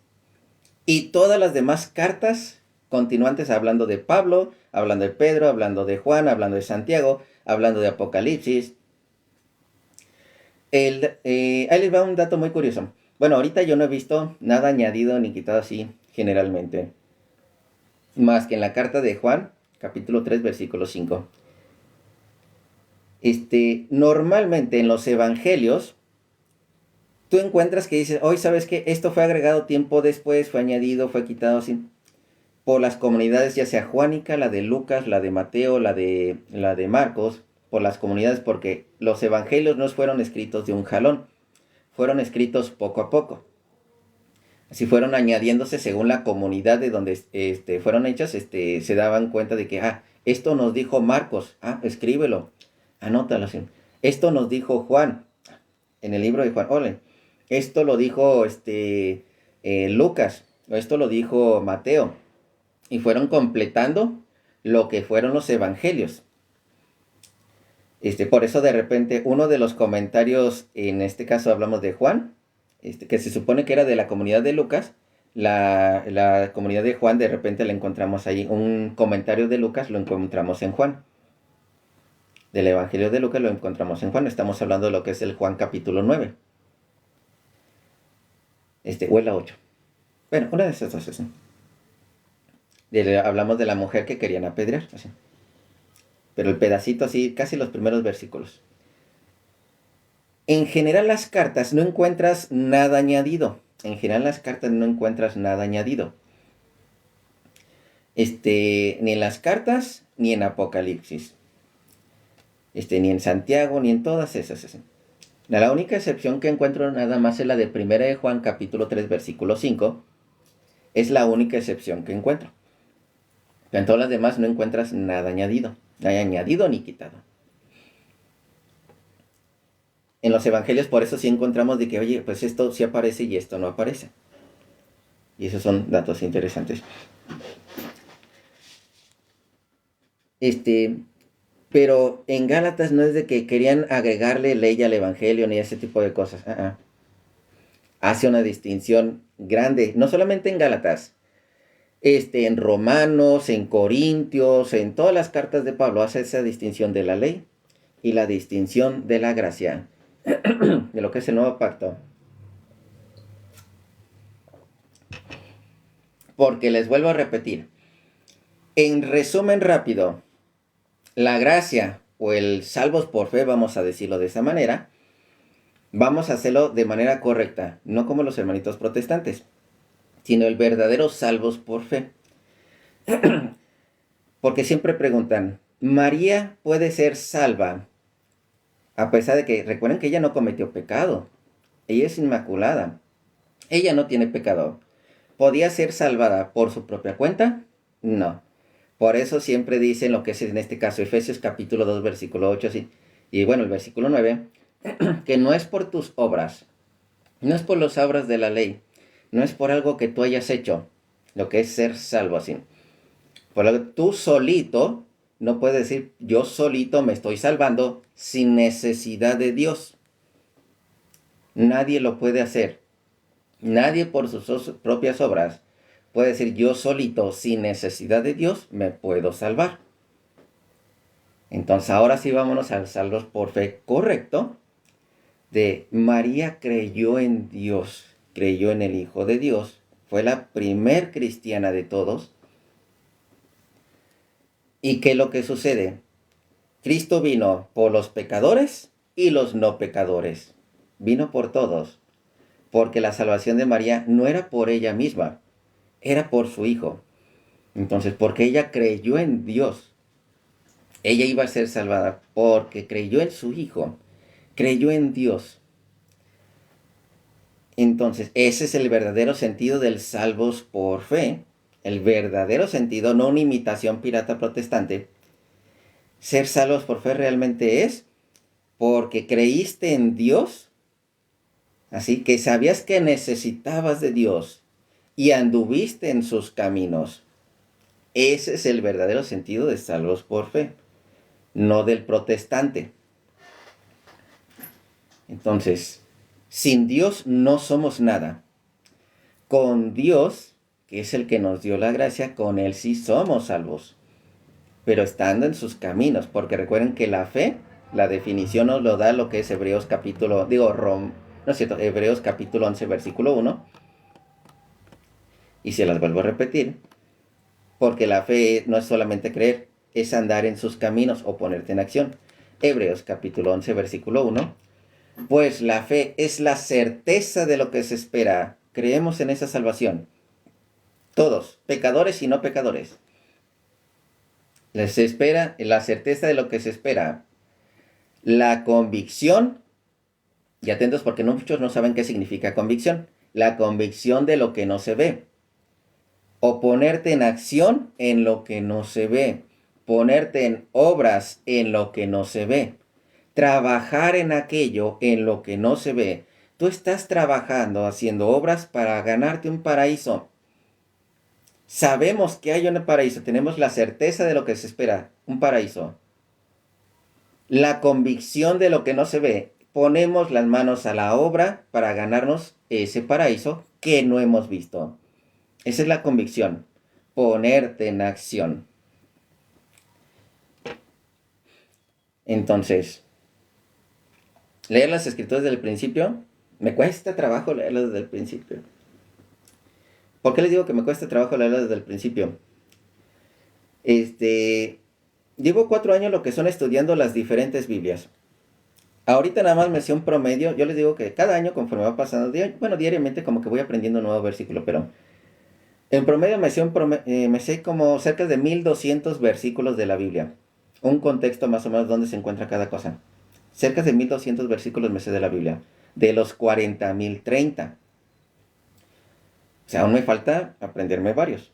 y todas las demás cartas continuantes hablando de Pablo, hablando de Pedro, hablando de Juan, hablando de Santiago, hablando de Apocalipsis. Ahí les va un dato muy curioso. Bueno, ahorita yo no he visto nada añadido ni quitado así generalmente. Más que en la carta de Juan, capítulo 3, versículo 5. Normalmente en los evangelios, tú encuentras que dices, hoy sabes que esto fue agregado tiempo después, fue añadido, fue quitado así. Por las comunidades, ya sea Juánica, la de Lucas, la de Mateo, la de Marcos, por las comunidades, porque los evangelios no fueron escritos de un jalón, fueron escritos poco a poco. Así fueron añadiéndose según la comunidad de donde fueron hechas, se daban cuenta de que, Esto nos dijo Marcos. Escríbelo, anótalo así. Esto nos dijo Juan, en el libro de Juan. Ole, esto lo dijo Lucas, o esto lo dijo Mateo. Y fueron completando lo que fueron los evangelios. Por eso de repente uno de los comentarios, en este caso hablamos de Juan, que se supone que era de la comunidad de Lucas, la comunidad de Juan de repente la encontramos ahí, un comentario de Lucas lo encontramos en Juan. Del Evangelio de Lucas lo encontramos en Juan, estamos hablando de lo que es el Juan capítulo 9. O el 8. Bueno, una de esas dos, así. Hablamos de la mujer que querían apedrear, así. Pero el pedacito así, casi los primeros versículos. En general las cartas no encuentras nada añadido. En general las cartas no encuentras nada añadido. Ni en las cartas, ni en Apocalipsis. Ni en Santiago, ni en todas esas. Así. La única excepción que encuentro nada más es la de 1 de Juan capítulo 3 versículo 5. Es la única excepción que encuentro. En todas las demás no encuentras nada añadido. No hay añadido ni quitado. En los evangelios por eso sí encontramos de que, oye, pues esto sí aparece y esto no aparece. Y esos son datos interesantes. Pero en Gálatas no es de que querían agregarle ley al evangelio ni ese tipo de cosas. Hace una distinción grande, no solamente en Gálatas, en Romanos, en Corintios, en todas las cartas de Pablo hace esa distinción de la ley y la distinción de la gracia, de lo que es el nuevo pacto. Porque les vuelvo a repetir, en resumen rápido, la gracia o el salvos por fe, vamos a decirlo de esa manera, vamos a hacerlo de manera correcta, no como los hermanitos protestantes, sino el verdadero salvos por fe. Porque siempre preguntan, ¿María puede ser salva? A pesar de que, recuerden que ella no cometió pecado, ella es inmaculada, ella no tiene pecado. ¿Podía ser salvada por su propia cuenta? No. Por eso siempre dicen lo que es en este caso Efesios capítulo 2 versículo 8 así, y bueno el versículo 9, que no es por tus obras, no es por las obras de la ley, no es por algo que tú hayas hecho, lo que es ser salvo así. Por lo que tú solito, no puedes decir yo solito me estoy salvando sin necesidad de Dios. Nadie lo puede hacer. Nadie por sus propias obras puede decir yo solito, sin necesidad de Dios, me puedo salvar. Entonces ahora sí vámonos al salvos por fe correcto. De María creyó en Dios, creyó en el Hijo de Dios, fue la primer cristiana de todos. ¿Y qué es lo que sucede? Cristo vino por los pecadores y los no pecadores. Vino por todos. Porque la salvación de María no era por ella misma, era por su Hijo. Entonces, porque ella creyó en Dios, ella iba a ser salvada porque creyó en su Hijo, creyó en Dios. Entonces, ese es el verdadero sentido del salvos por fe. El verdadero sentido, no una imitación pirata protestante. Ser salvos por fe realmente es porque creíste en Dios, así que sabías que necesitabas de Dios y anduviste en sus caminos. Ese es el verdadero sentido de salvos por fe, no del protestante. Entonces, sin Dios no somos nada. Con Dios, que es el que nos dio la gracia, con Él sí somos salvos. Pero estando en sus caminos, porque recuerden que la fe, la definición nos lo da lo que es Hebreos capítulo, Hebreos capítulo 11, versículo 1. Y se las vuelvo a repetir, porque la fe no es solamente creer, es andar en sus caminos o ponerte en acción. Hebreos capítulo 11, versículo 1. Pues la fe es la certeza de lo que se espera. Creemos en esa salvación. Todos, pecadores y no pecadores. Se espera la certeza de lo que se espera. La convicción, y atentos porque muchos no saben qué significa convicción. La convicción de lo que no se ve. O ponerte en acción en lo que no se ve. ponerte en obras en lo que no se ve, trabajar en aquello en lo que no se ve. Tú estás trabajando, haciendo obras para ganarte un paraíso. Sabemos que hay un paraíso, tenemos la certeza de lo que se espera, un paraíso. La convicción de lo que no se ve. Ponemos las manos a la obra para ganarnos ese paraíso que no hemos visto. Esa es la convicción. Ponerte en acción. Entonces, leer las escrituras desde el principio, me cuesta trabajo leerlas desde el principio. ¿Por qué les digo que me cuesta trabajo leerlas desde el principio? Llevo 4 años lo que son estudiando las diferentes Biblias. Ahorita nada más me sé un promedio. Yo les digo que cada año conforme va pasando, diariamente como que voy aprendiendo un nuevo versículo, pero en promedio me sé como cerca de 1200 versículos de la Biblia. Un contexto más o menos donde se encuentra cada cosa. Cerca de 1200 versículos me sé de la Biblia. De los 40.000, 30. O sea, aún me falta aprenderme varios.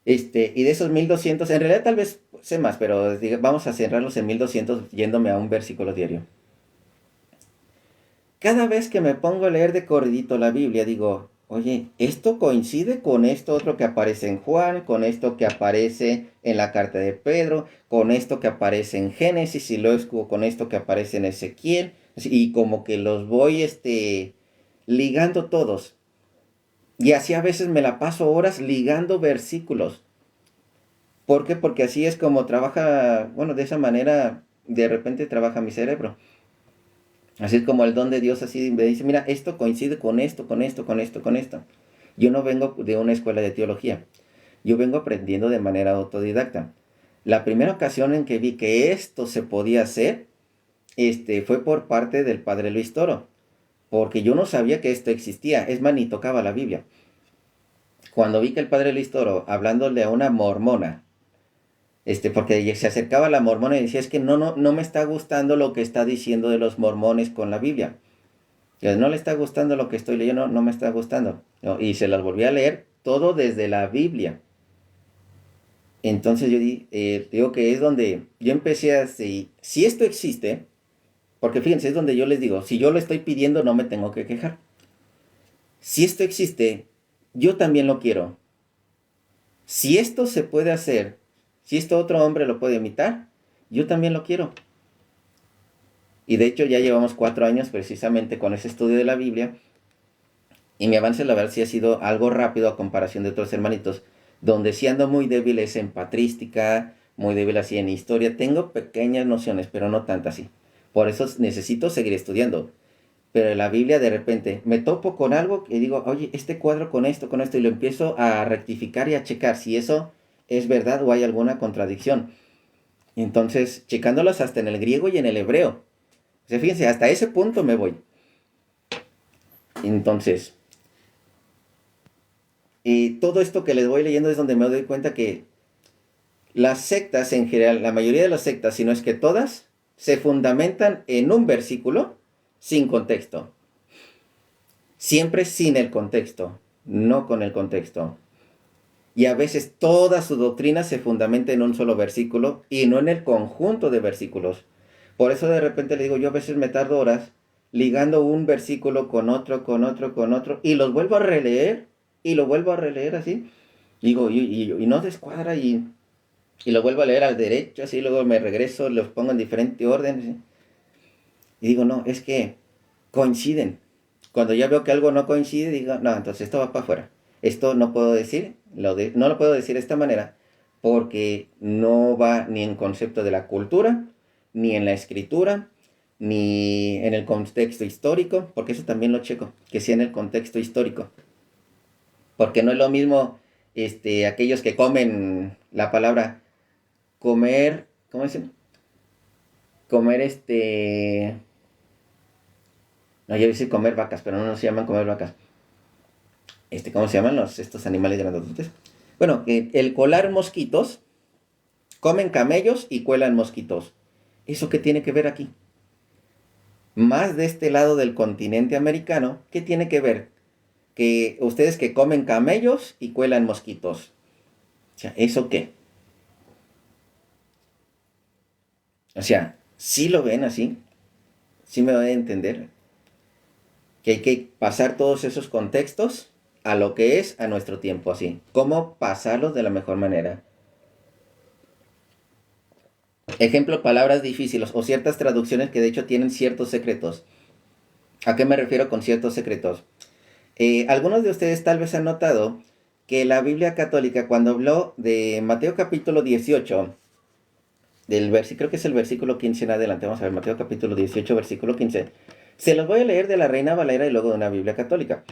Y de esos 1200, en realidad tal vez sé más, pero vamos a cerrarlos en 1200 yéndome a un versículo diario. Cada vez que me pongo a leer de corridito la Biblia, digo, oye, esto coincide con esto otro que aparece en Juan, con esto que aparece en la carta de Pedro, con esto que aparece en Génesis y luego con esto que aparece en Ezequiel, y como que los voy ligando todos. Y así a veces me la paso horas ligando versículos. ¿Por qué? Porque así es como trabaja, bueno, de esa manera de repente trabaja mi cerebro. Así es como el don de Dios así me dice, mira, esto coincide con esto, con esto, con esto, con esto. Yo no vengo de una escuela de teología. Yo vengo aprendiendo de manera autodidacta. La primera ocasión en que vi que esto se podía hacer, fue por parte del padre Luis Toro. Porque yo no sabía que esto existía. Es más, ni tocaba la Biblia. Cuando vi que el padre Luis Toro, hablándole a una mormona, porque se acercaba a la mormona y decía, es que no me está gustando lo que está diciendo de los mormones con la Biblia. No le está gustando lo que estoy leyendo, no me está gustando. ¿No? Y se las volví a leer todo desde la Biblia. Entonces yo digo que es donde yo empecé a decir, si esto existe, porque fíjense, es donde yo les digo, si yo lo estoy pidiendo no me tengo que quejar. Si esto existe, yo también lo quiero. Si esto se puede hacer, si esto otro hombre lo puede imitar, yo también lo quiero. Y de hecho ya llevamos 4 años precisamente con ese estudio de la Biblia. Y mi avance, la verdad, sí ha sido algo rápido a comparación de otros hermanitos. Donde sí ando muy débil es en patrística, muy débil así en historia. Tengo pequeñas nociones, pero no tantas así. Por eso necesito seguir estudiando. Pero en la Biblia de repente me topo con algo y digo, oye, este cuadro con esto, y lo empiezo a rectificar y a checar si eso es verdad o hay alguna contradicción. Entonces, checándolas hasta en el griego y en el hebreo. O sea, fíjense, hasta ese punto me voy. Entonces, y todo esto que les voy leyendo es donde me doy cuenta que las sectas en general, la mayoría de las sectas, si no es que todas, se fundamentan en un versículo sin contexto. Siempre sin el contexto, no con el contexto. Y a veces toda su doctrina se fundamenta en un solo versículo y no en el conjunto de versículos. Por eso de repente le digo, yo a veces me tardo horas ligando un versículo con otro, con otro, con otro, y los vuelvo a releer, y lo vuelvo a releer así. Digo, y no descuadra, y lo vuelvo a leer al derecho, así, luego me regreso, los pongo en diferente orden. ¿Sí? Y digo, no, es que coinciden. Cuando ya veo que algo no coincide, digo, no, entonces esto va para afuera. Esto no puedo decir, no lo puedo decir de esta manera, porque no va ni en concepto de la cultura, ni en la escritura, ni en el contexto histórico, porque eso también lo checo, que sea en el contexto histórico. Porque no es lo mismo aquellos que comen la palabra comer, ¿cómo dicen? Comer no, yo decir comer vacas, pero no se llaman comer vacas. ¿Cómo se llaman estos animales grandotes? Bueno, el colar mosquitos, comen camellos y cuelan mosquitos. ¿Eso qué tiene que ver aquí? Más de este lado del continente americano, ¿qué tiene que ver? Que ustedes que comen camellos y cuelan mosquitos. O sea, ¿eso qué? O sea, ¿sí lo ven así? ¿Sí me van a entender? Que hay que pasar todos esos contextos a lo que es a nuestro tiempo así. ¿Cómo pasarlos de la mejor manera? Ejemplo, palabras difíciles o ciertas traducciones que de hecho tienen ciertos secretos. ¿A qué me refiero con ciertos secretos? Algunos de ustedes tal vez han notado que la Biblia católica, cuando habló de Mateo capítulo 18, creo que es el versículo 15 en adelante, vamos a ver, Mateo capítulo 18, versículo 15, se los voy a leer de la Reina Valera y luego de una Biblia católica.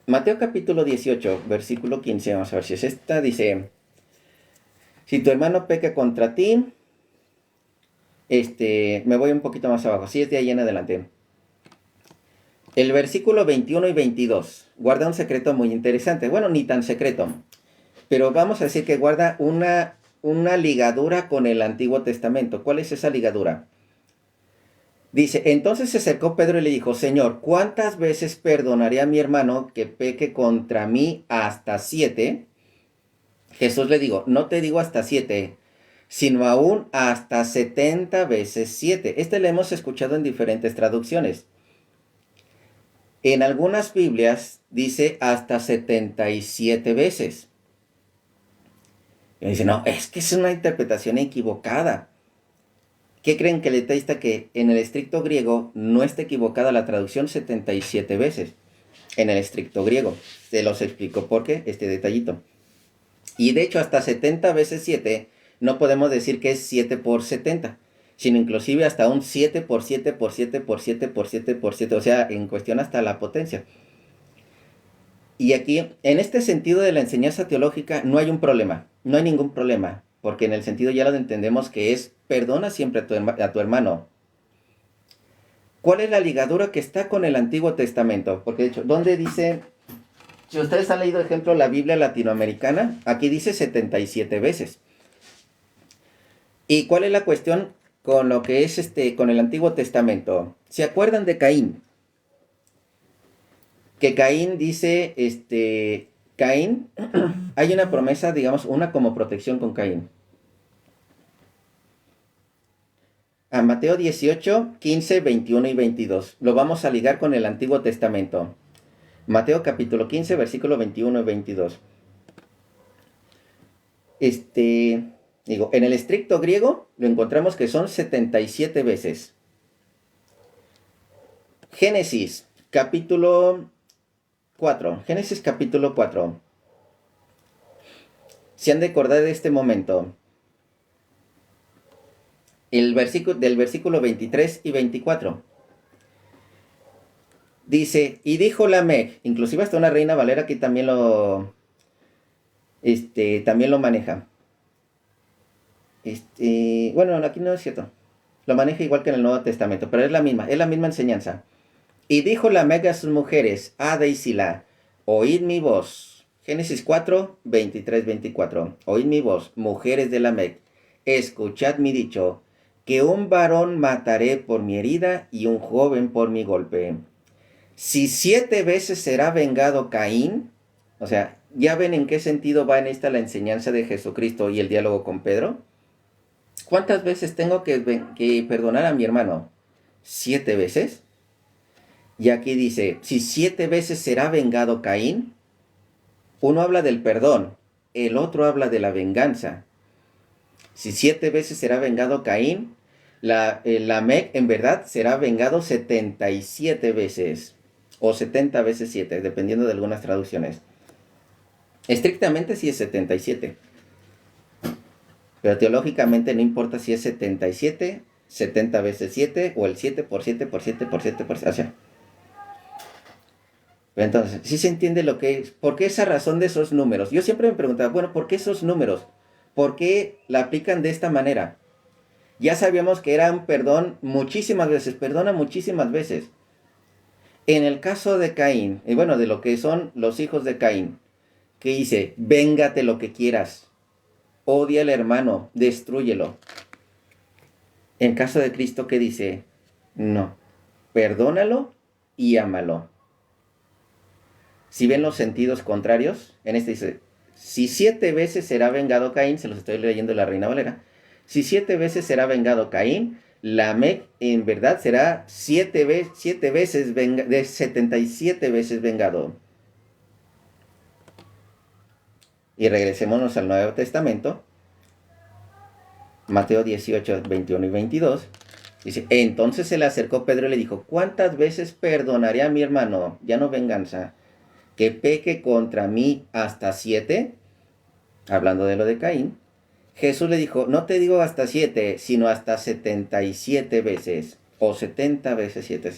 Mateo capítulo 18, versículo 15, vamos a ver si es esta, dice, si tu hermano peca contra ti, me voy un poquito más abajo, si es de ahí en adelante. El versículo 21 y 22 guarda un secreto muy interesante. Bueno, ni tan secreto, pero vamos a decir que guarda una ligadura con el Antiguo Testamento. ¿Cuál es esa ligadura? Dice, entonces se acercó Pedro y le dijo, Señor, ¿cuántas veces perdonaré a mi hermano que peque contra mí hasta 7? Jesús le dijo, no te digo hasta 7, sino aún hasta 70 veces 7. Este lo hemos escuchado en diferentes traducciones. En algunas Biblias dice hasta 77 veces. Y dice, no, es que es una interpretación equivocada. ¿Qué creen que el detalle que en el estricto griego no está equivocada la traducción 77 veces? En el estricto griego. Se los explico por qué, este detallito. Y de hecho hasta 70 veces 7 no podemos decir que es 7 por 70, sino inclusive hasta un 7 por 7 por 7 por 7 por 7 por 7, o sea, en cuestión hasta la potencia. Y aquí, en este sentido de la enseñanza teológica, no hay un problema, no hay ningún problema, porque en el sentido ya lo entendemos que es, perdona siempre a tu hermano. ¿Cuál es la ligadura que está con el Antiguo Testamento? Porque de hecho, ¿dónde dice? Si ustedes han leído, ejemplo, la Biblia latinoamericana, aquí dice 77 veces. ¿Y cuál es la cuestión con lo que es con el Antiguo Testamento? ¿Se acuerdan de Caín? Que Caín dice, Caín, hay una promesa, digamos, una como protección con Caín. A Mateo 18, 15, 21 y 22. Lo vamos a ligar con el Antiguo Testamento. Mateo capítulo 15, versículo 21 y 22. En el estricto griego lo encontramos que son 77 veces. Génesis capítulo 4. Génesis capítulo 4. Se han de acordar de este momento. Del versículo 23 y 24. Dice, y dijo Lamec, inclusive hasta una Reina Valera que también también lo maneja. Bueno, aquí no es cierto. Lo maneja igual que en el Nuevo Testamento, pero es la misma enseñanza. Y dijo Lamec a sus mujeres, Ada y Sila, oíd mi voz. Génesis 4, 23, 24. Oíd mi voz, mujeres de Lamec, escuchad mi dicho, que un varón mataré por mi herida y un joven por mi golpe. Si 7 veces será vengado Caín, o sea, ¿ya ven en qué sentido va en esta la enseñanza de Jesucristo y el diálogo con Pedro? ¿Cuántas veces tengo que perdonar a mi hermano? 7 veces. Y aquí dice, si 7 veces será vengado Caín, uno habla del perdón, el otro habla de la venganza. Si 7 veces será vengado Caín, Lamec en verdad será vengado 77 veces. O 70 veces 7, dependiendo de algunas traducciones. Estrictamente sí es 77. Pero teológicamente no importa si es 77, 70 veces 7 o el 7 por 7 por 7 por 7 por 7. O sea, entonces, sí se entiende lo que es. ¿Por qué esa razón de esos números? Yo siempre me preguntaba, bueno, ¿por qué esos números? ¿Por qué la aplican de esta manera? Ya sabíamos que era un perdón muchísimas veces, perdona muchísimas veces. En el caso de Caín, y bueno, de lo que son los hijos de Caín, que dice, véngate lo que quieras, odia al hermano, destrúyelo. En caso de Cristo, ¿qué dice? No, perdónalo y ámalo. Si ven los sentidos contrarios, en este dice, si 7 veces será vengado Caín, se los estoy leyendo en la Reina Valera, si 7 veces será vengado Caín, Lamec en verdad será 7 veces de 77 veces vengado. Y regresémonos al Nuevo Testamento. Mateo 18, 21 y 22. Dice, entonces se le acercó Pedro y le dijo, ¿cuántas veces perdonaré a mi hermano? Ya no venganza. Que peque contra mí hasta 7. Hablando de lo de Caín. Jesús le dijo, no te digo hasta 7, sino hasta 77 veces. O 70 veces 7.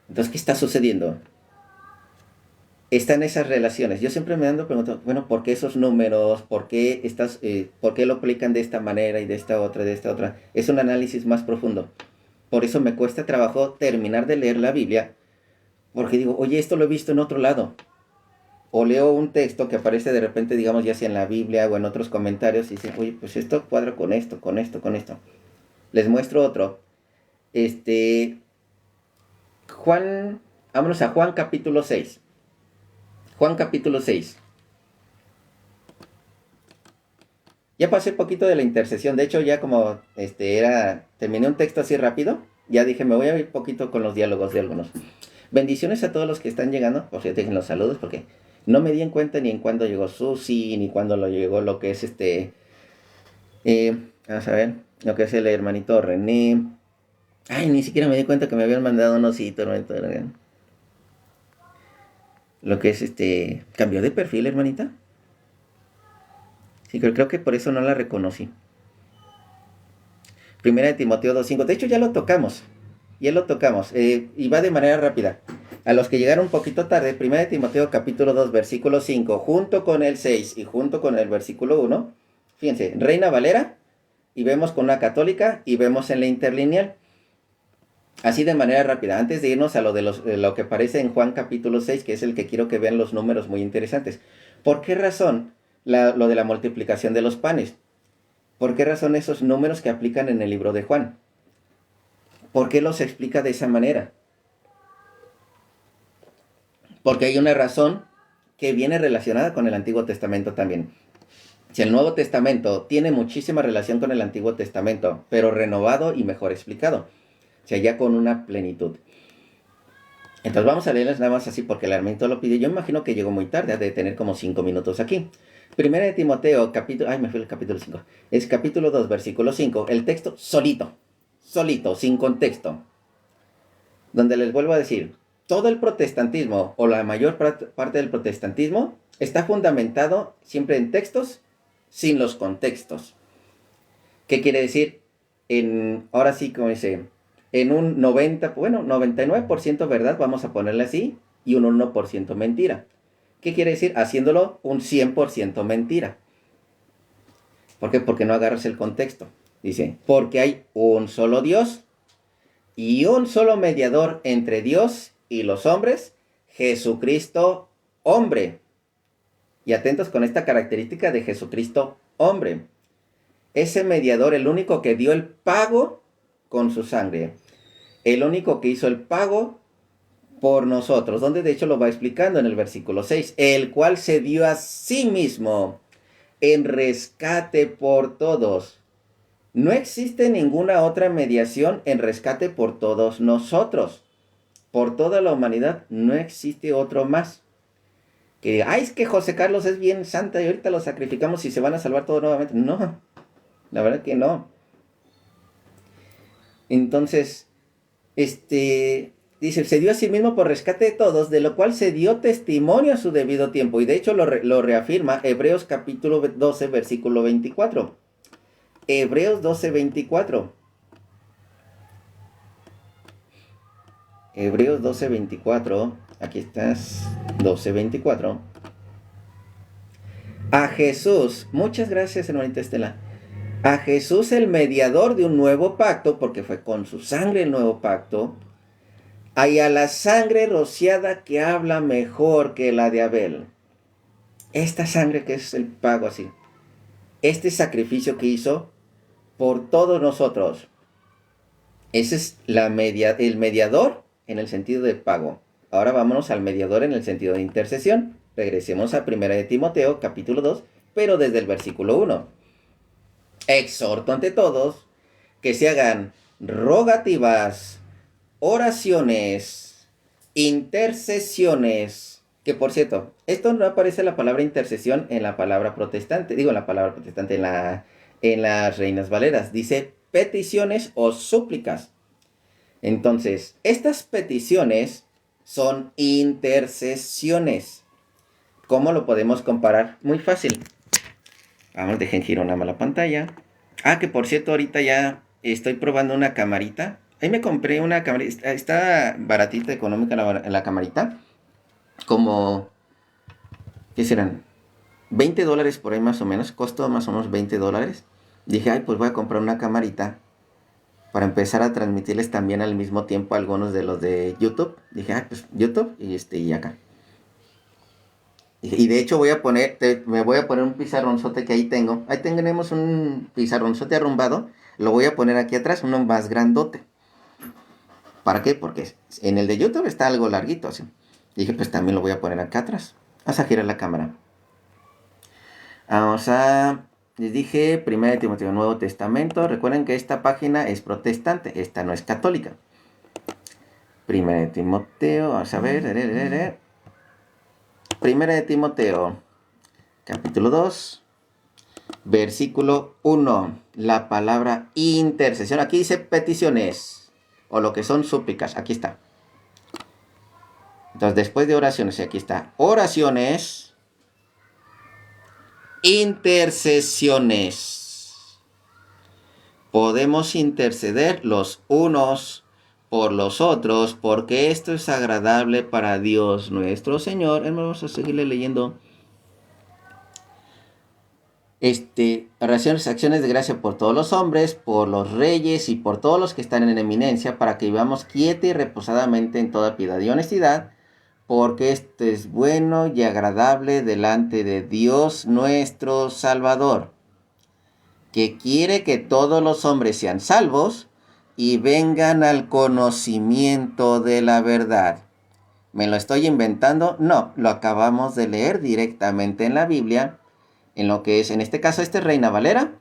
Entonces, ¿qué está sucediendo? Están esas relaciones. Yo siempre me ando preguntando, bueno, ¿por qué esos números? ¿Por qué lo aplican de esta manera y de esta otra, de esta otra? Es un análisis más profundo. Por eso me cuesta trabajo terminar de leer la Biblia, porque digo, oye, esto lo he visto en otro lado. O leo un texto que aparece de repente, digamos, ya sea en la Biblia o en otros comentarios, y dicen, oye, pues esto cuadra con esto, con esto, con esto. Les muestro otro. Vámonos a Juan capítulo 6. Juan capítulo 6. Ya pasé poquito de la intercesión. De hecho, ya como terminé un texto así rápido, ya dije, me voy a ir poquito con los diálogos de algunos. Bendiciones a todos los que están llegando. Por cierto, dejen los saludos porque no me di en cuenta ni en cuándo llegó Susi, ni cuándo lo llegó lo que es vamos a ver, lo que es el hermanito René. Ay, ni siquiera me di cuenta que me habían mandado un osito, hermanito. Lo que es ¿cambió de perfil, hermanita? Sí, creo que por eso no la reconocí. Primera de Timoteo 2.5. De hecho, ya lo tocamos. Y va de manera rápida. A los que llegaron un poquito tarde, Primera de Timoteo capítulo 2, versículo 5, junto con el 6 y junto con el versículo 1. Fíjense, Reina Valera, y vemos con una católica, y vemos en la interlineal. Así de manera rápida, antes de irnos a lo de lo que aparece en Juan capítulo 6, que es el que quiero que vean los números muy interesantes. ¿Por qué razón lo de la multiplicación de los panes? ¿Por qué razón esos números que aplican en el libro de Juan? ¿Por qué los explica de esa manera? Porque hay una razón que viene relacionada con el Antiguo Testamento también. Si el Nuevo Testamento tiene muchísima relación con el Antiguo Testamento, pero renovado y mejor explicado. O sea, ya con una plenitud. Entonces vamos a leerles nada más así porque el hermanito lo pide. Yo imagino que llegó muy tarde, ha de tener como 5 minutos aquí. Primera de Timoteo, me fui al capítulo 5. Es capítulo 2, versículo 5. El texto solito, sin contexto. Donde les vuelvo a decir, todo el protestantismo, o la mayor parte del protestantismo, está fundamentado siempre en textos sin los contextos. ¿Qué quiere decir? Ahora sí, como dice, en un 99% verdad, vamos a ponerle así, y un 1% mentira. ¿Qué quiere decir? Haciéndolo un 100% mentira. ¿Por qué? Porque no agarras el contexto. Dice, porque hay un solo Dios y un solo mediador entre Dios y los hombres, Jesucristo hombre. Y atentos con esta característica de Jesucristo hombre. Ese mediador, el único que dio el pago con su sangre. El único que hizo el pago por nosotros, donde de hecho lo va explicando en el versículo 6, el cual se dio a sí mismo en rescate por todos. No existe ninguna otra mediación en rescate por todos nosotros. Por toda la humanidad no existe otro más. Que diga, es que José Carlos es bien santa y ahorita lo sacrificamos y se van a salvar todos nuevamente. No, la verdad que no. Entonces, dice, se dio a sí mismo por rescate de todos, de lo cual se dio testimonio a su debido tiempo. Y de hecho lo reafirma Hebreos capítulo 12, versículo 24. Hebreos 12, 24. Hebreos 12, 24. Aquí estás, 12, 24. A Jesús, muchas gracias, hermanita Estela. A Jesús, el mediador de un nuevo pacto, porque fue con su sangre el nuevo pacto, y a la sangre rociada que habla mejor que la de Abel. Esta sangre que es el pago así. Este sacrificio que hizo por todos nosotros. Ese es el mediador en el sentido de pago. Ahora vámonos al mediador en el sentido de intercesión. regresemos a 1 de Timoteo, capítulo 2, pero desde el versículo 1. Exhorto ante todos que se hagan rogativas, oraciones, intercesiones. Que por cierto, esto no aparece la palabra intercesión en la palabra protestante. Digo en la palabra protestante, en las Reinas Valeras. Dice peticiones o súplicas. Entonces, estas peticiones son intercesiones. ¿Cómo lo podemos comparar? Muy fácil. Vamos, dejen girar una mala pantalla. Que por cierto, ahorita ya estoy probando una camarita. Ahí me compré una camarita. Está baratita, económica la camarita. Como, ¿qué serán? $20 por ahí más o menos. Costó más o menos $20. Dije, pues voy a comprar una camarita para empezar a transmitirles también al mismo tiempo algunos de los de YouTube. Dije, pues YouTube y acá. Y de hecho me voy a poner un pizarronzote que ahí tengo. Ahí tenemos un pizarronzote arrumbado. Lo voy a poner aquí atrás, uno más grandote. ¿Para qué? Porque en el de YouTube está algo larguito así. Dije, pues también lo voy a poner acá atrás. Vamos a girar la cámara. Les dije, 1 de Timoteo, Nuevo Testamento. Recuerden que esta página es protestante, esta no es católica. 1 de Timoteo, vamos a ver. 1 de Timoteo, capítulo 2, versículo 1. La palabra intercesión. Aquí dice peticiones, o lo que son súplicas. Aquí está. Entonces, después de oraciones, aquí está. Oraciones, intercesiones. Podemos interceder los unos por los otros, porque esto es agradable para Dios nuestro Señor. Vamos a seguirle leyendo. Oraciones, acciones de gracia por todos los hombres, por los reyes y por todos los que están en eminencia, para que vivamos quieta y reposadamente en toda piedad y honestidad, porque esto es bueno y agradable delante de Dios nuestro Salvador, que quiere que todos los hombres sean salvos y vengan al conocimiento de la verdad. ¿Me lo estoy inventando? No, lo acabamos de leer directamente en la Biblia, en lo que es, en este caso, Reina Valera,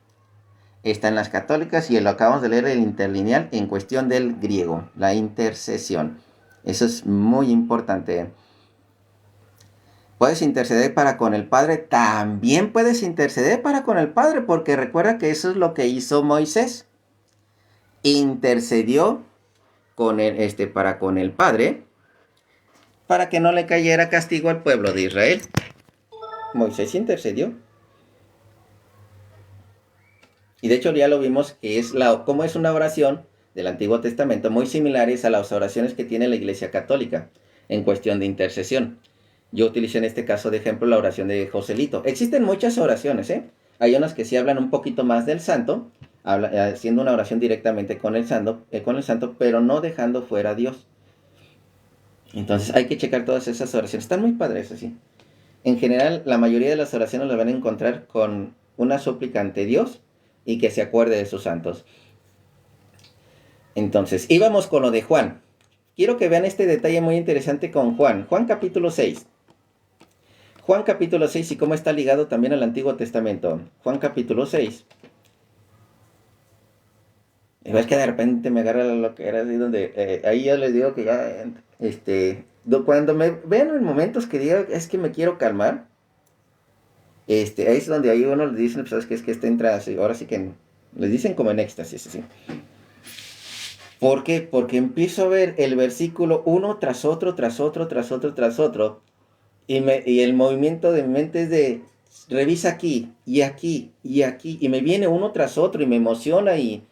está en las católicas y lo acabamos de leer el interlineal en cuestión del griego, la intercesión. Eso es muy importante. Puedes interceder para con el Padre, también puedes interceder para con el Padre, porque recuerda que eso es lo que hizo Moisés. Intercedió para con el Padre, para que no le cayera castigo al pueblo de Israel. Moisés intercedió. Y de hecho ya lo vimos que como es una oración del Antiguo Testamento muy similares a las oraciones que tiene la Iglesia Católica en cuestión de intercesión. Yo utilicé en este caso de ejemplo la oración de Joselito. Existen muchas oraciones, Hay unas que sí hablan un poquito más del santo, haciendo una oración directamente con el santo, pero no dejando fuera a Dios. Entonces hay que checar todas esas oraciones. Están muy padres así. En general, la mayoría de las oraciones las van a encontrar con una súplica ante Dios y que se acuerde de sus santos. Entonces, íbamos con lo de Juan. Quiero que vean este detalle muy interesante con Juan. Juan capítulo 6. Juan capítulo 6 y cómo está ligado también al Antiguo Testamento. Juan capítulo 6. Es que de repente me agarra lo que era así donde... ahí ya les digo que ya... cuando me vean en momentos que diga es que me quiero calmar, ahí es donde ahí uno le dice, pues es que entra así, ahora sí que les dicen como en éxtasis, así. ¿Por qué? Porque empiezo a ver el versículo uno tras otro, tras otro, tras otro, tras otro, y el movimiento de mi mente es de, revisa aquí, y aquí, y aquí, y me viene uno tras otro, y me emociona, y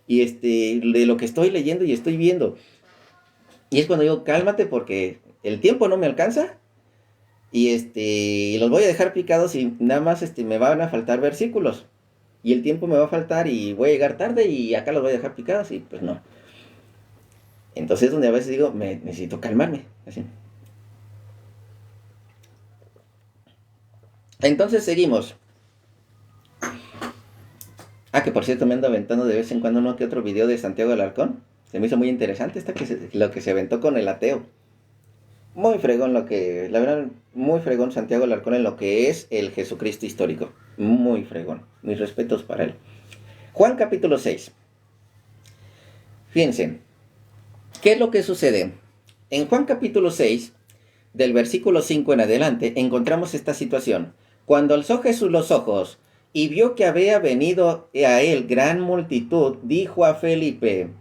de lo que estoy leyendo y estoy viendo. Y es cuando digo, cálmate porque el tiempo no me alcanza, y los voy a dejar picados y nada más me van a faltar versículos. Y el tiempo me va a faltar y voy a llegar tarde y acá los voy a dejar picados y pues no. Entonces donde a veces digo, necesito calmarme. Así. Entonces seguimos. Que por cierto me ando aventando de vez en cuando uno que otro video de Santiago Alarcón. Se me hizo muy interesante lo que se aventó con el ateo. Muy fregón lo que, la verdad, muy fregón Santiago Alarcón en lo que es el Jesucristo histórico. Muy fregón. Mis respetos para él. Juan capítulo 6. Fíjense, ¿qué es lo que sucede? En Juan capítulo 6, del versículo 5 en adelante, encontramos esta situación. Cuando alzó Jesús los ojos y vio que había venido a él gran multitud, dijo a Felipe,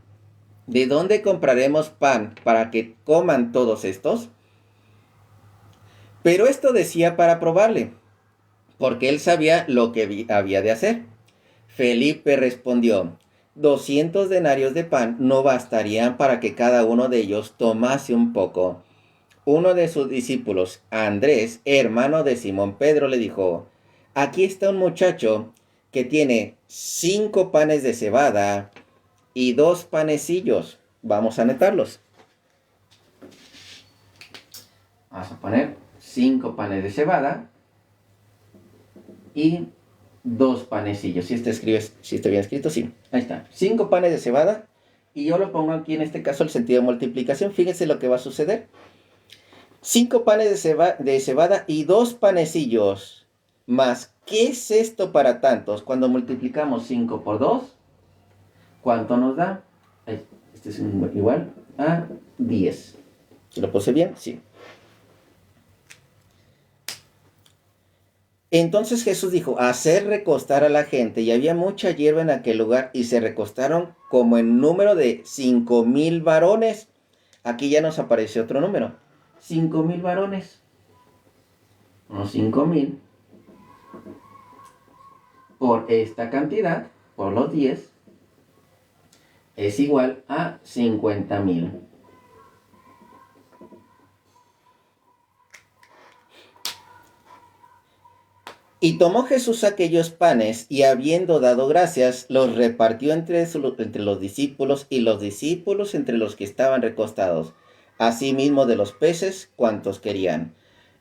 ¿de dónde compraremos pan para que coman todos estos? Pero esto decía para probarle, porque él sabía lo que había de hacer. Felipe respondió, 200 denarios de pan no bastarían para que cada uno de ellos tomase un poco. Uno de sus discípulos, Andrés, hermano de Simón Pedro, le dijo, aquí está un muchacho que tiene 5 panes de cebada y 2 panecillos. Vamos a anotarlos. Vamos a poner 5 panes de cebada y 2 panecillos. Si está bien escrito, sí. Ahí está. 5 panes de cebada. Y yo lo pongo aquí en este caso el sentido de multiplicación. Fíjense lo que va a suceder. 5 panes de cebada y 2 panecillos. Más, ¿qué es esto para tantos? Cuando multiplicamos 5 por 2, ¿cuánto nos da? Este es igual a 10. ¿Lo puse bien? Sí. Entonces Jesús dijo, hacer recostar a la gente, y había mucha hierba en aquel lugar, y se recostaron como en número de 5,000 varones. Aquí ya nos aparece otro número. 5,000 varones. Unos 5,000 por esta cantidad, por los 10, es igual a 50,000. Y tomó Jesús aquellos panes, y habiendo dado gracias, los repartió entre los discípulos, y los discípulos entre los que estaban recostados, asimismo de los peces cuantos querían.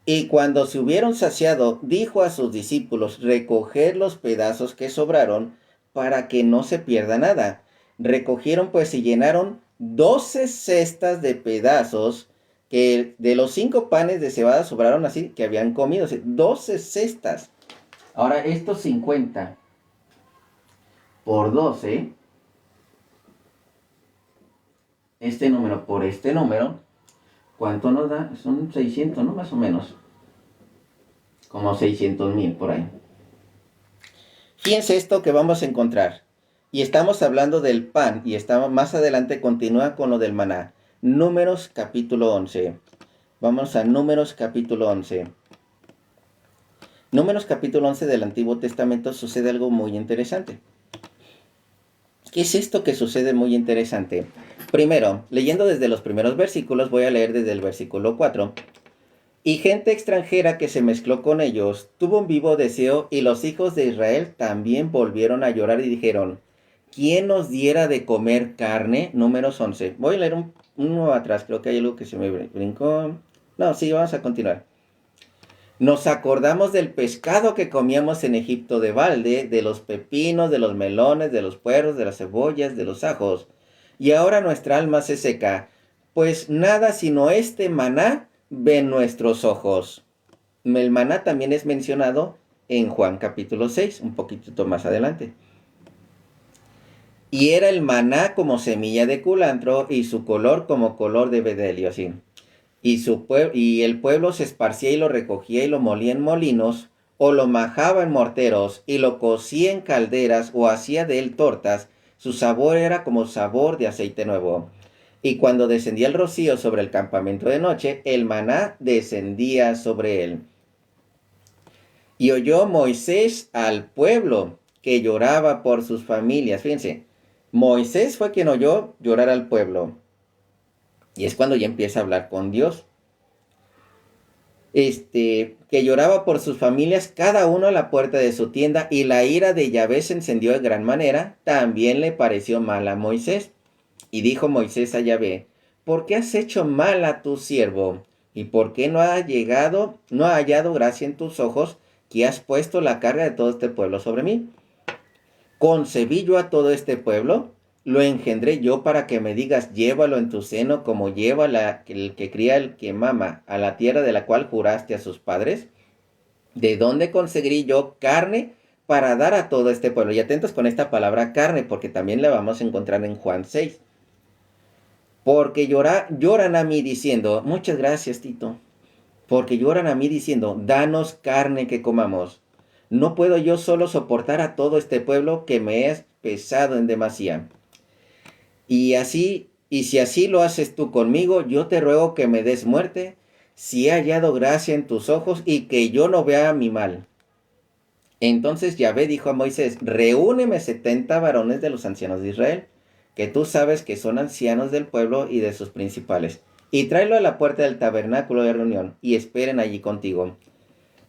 Y cuando se hubieron saciado, dijo a sus discípulos, recoged los pedazos que sobraron, para que no se pierda nada. Recogieron pues y llenaron 12 cestas de pedazos, que de los 5 panes de cebada sobraron así, que habían comido, o sea, 12 cestas. Ahora, estos 50 por 12, este número por este número, ¿cuánto nos da? Son 600, ¿no? Más o menos. Como 600,000 por ahí. Fíjense esto que vamos a encontrar. Y estamos hablando del pan, y estamos, más adelante continúa con lo del maná. Números capítulo 11. Vamos a Números capítulo 11. Números capítulo 11 del Antiguo Testamento sucede algo muy interesante. ¿Qué es esto que sucede muy interesante? Primero, leyendo desde los primeros versículos, voy a leer desde el versículo 4. Y gente extranjera que se mezcló con ellos tuvo un vivo deseo, y los hijos de Israel también volvieron a llorar y dijeron, ¿quién nos diera de comer carne? Números 11. Voy a leer uno atrás, creo que hay algo que se me brincó. No, sí, vamos a continuar. Nos acordamos del pescado que comíamos en Egipto de balde, de los pepinos, de los melones, de los puerros, de las cebollas, de los ajos. Y ahora nuestra alma se seca, pues nada sino este maná ven nuestros ojos. El maná también es mencionado en Juan capítulo 6, un poquitito más adelante. Y era el maná como semilla de culantro, y su color como color de bedelio, así. Y el pueblo se esparcía y lo recogía y lo molía en molinos, o lo majaba en morteros, y lo cocía en calderas, o hacía de él tortas. Su sabor era como sabor de aceite nuevo. Y cuando descendía el rocío sobre el campamento de noche, el maná descendía sobre él. Y oyó Moisés al pueblo que lloraba por sus familias. Fíjense, Moisés fue quien oyó llorar al pueblo. Y es cuando ya empieza a hablar con Dios. Que lloraba por sus familias, cada uno a la puerta de su tienda, y la ira de Yahvé se encendió de gran manera. También le pareció mal a Moisés. Y dijo Moisés a Yahvé, ¿por qué has hecho mal a tu siervo? ¿Y por qué no ha hallado gracia en tus ojos, que has puesto la carga de todo este pueblo sobre mí? ¿Concebí yo a todo este pueblo? lo engendré yo para que me digas, llévalo en tu seno como lleva el que cría el que mama a la tierra de la cual juraste a sus padres? ¿De dónde conseguiré yo carne para dar a todo este pueblo? Y atentos con esta palabra carne, porque también la vamos a encontrar en Juan 6. Porque lloran a mí diciendo, muchas gracias, Tito. Porque lloran a mí diciendo, danos carne que comamos. No puedo yo solo soportar a todo este pueblo que me es pesado en demasía. Y si así lo haces tú conmigo, yo te ruego que me des muerte, si he hallado gracia en tus ojos y que yo no vea mi mal. Entonces Yahvé dijo a Moisés, reúneme 70 varones de los ancianos de Israel, que tú sabes que son ancianos del pueblo y de sus principales, y tráelo a la puerta del tabernáculo de reunión, y esperen allí contigo.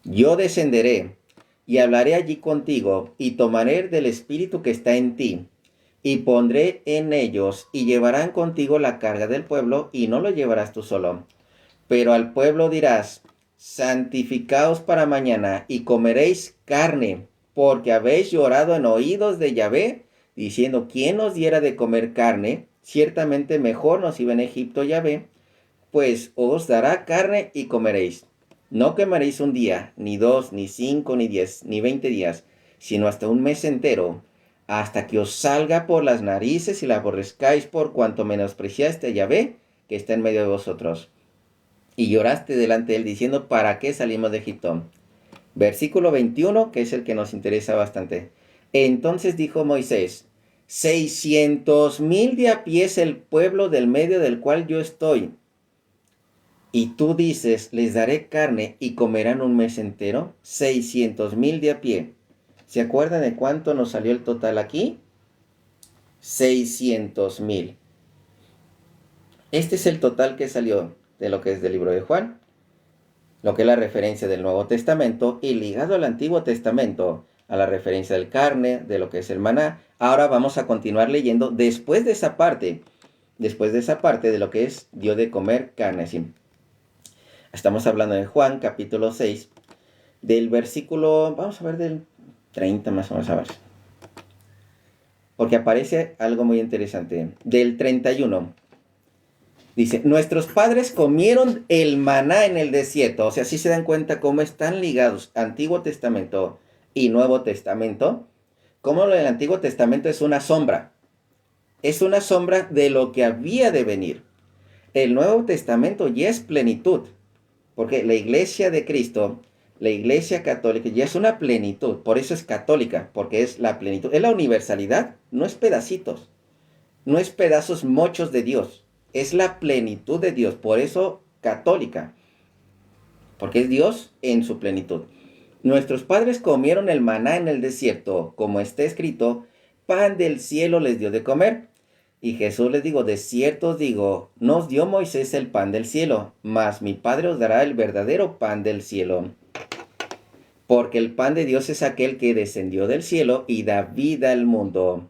Yo descenderé, y hablaré allí contigo, y tomaré del espíritu que está en ti, y pondré en ellos, y llevarán contigo la carga del pueblo, y no lo llevarás tú solo. Pero al pueblo dirás, santificaos para mañana, y comeréis carne, porque habéis llorado en oídos de Yahvé, diciendo, ¿quién nos diera de comer carne? Ciertamente mejor nos iba en Egipto Yahvé, pues os dará carne y comeréis. No comeréis un día, ni dos, ni 5, ni 10, ni 20 días, sino hasta un mes entero, hasta que os salga por las narices y la aborrezcáis por cuanto menospreciaste a Yahvé, que está en medio de vosotros. Y lloraste delante de él diciendo, ¿para qué salimos de Egipto? Versículo 21, que es el que nos interesa bastante. Entonces dijo Moisés, 600,000 de a pie es el pueblo del medio del cual yo estoy. Y tú dices, les daré carne y comerán un mes entero. 600,000 de a pie. ¿Se acuerdan de cuánto nos salió el total aquí? 600,000. Este es el total que salió de lo que es del libro de Juan, lo que es la referencia del Nuevo Testamento, y ligado al Antiguo Testamento, a la referencia del carne, de lo que es el maná. Ahora vamos a continuar leyendo después de esa parte de lo que es dio de comer carne. ¿Sí? Estamos hablando de Juan, capítulo 6, del versículo, vamos a ver, del 30 más o menos, a ver. Porque aparece algo muy interesante. Del 31. Dice, nuestros padres comieron el maná en el desierto. O sea, si se dan cuenta cómo están ligados Antiguo Testamento y Nuevo Testamento. Cómo lo del Antiguo Testamento es una sombra. Es una sombra de lo que había de venir. El Nuevo Testamento ya es plenitud. Porque la iglesia de Cristo, la iglesia católica, ya es una plenitud. Por eso es católica, porque es la plenitud. Es la universalidad, no es pedacitos. No es pedazos mochos de Dios. Es la plenitud de Dios. Por eso católica. Porque es Dios en su plenitud. Nuestros padres comieron el maná en el desierto, como está escrito, pan del cielo les dio de comer. Y Jesús les dijo, de cierto os digo, no os dio Moisés el pan del cielo, mas mi Padre os dará el verdadero pan del cielo. Porque el pan de Dios es aquel que descendió del cielo y da vida al mundo.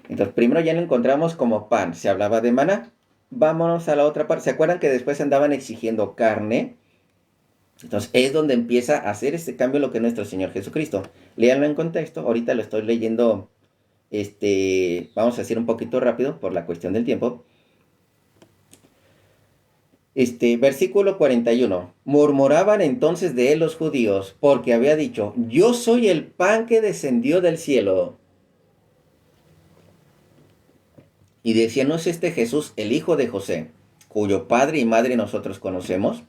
Entonces, primero ya lo encontramos como pan, se hablaba de maná. Vámonos a la otra parte. ¿Se acuerdan que después andaban exigiendo carne? Entonces, es donde empieza a hacer este cambio lo que es nuestro Señor Jesucristo. Léanlo en contexto, ahorita lo estoy leyendo. Vamos a decir un poquito rápido por la cuestión del tiempo. Versículo 41. Murmuraban entonces de él los judíos, porque había dicho, yo soy el pan que descendió del cielo. Y decían, ¿no es este Jesús el hijo de José, cuyo padre y madre nosotros conocemos?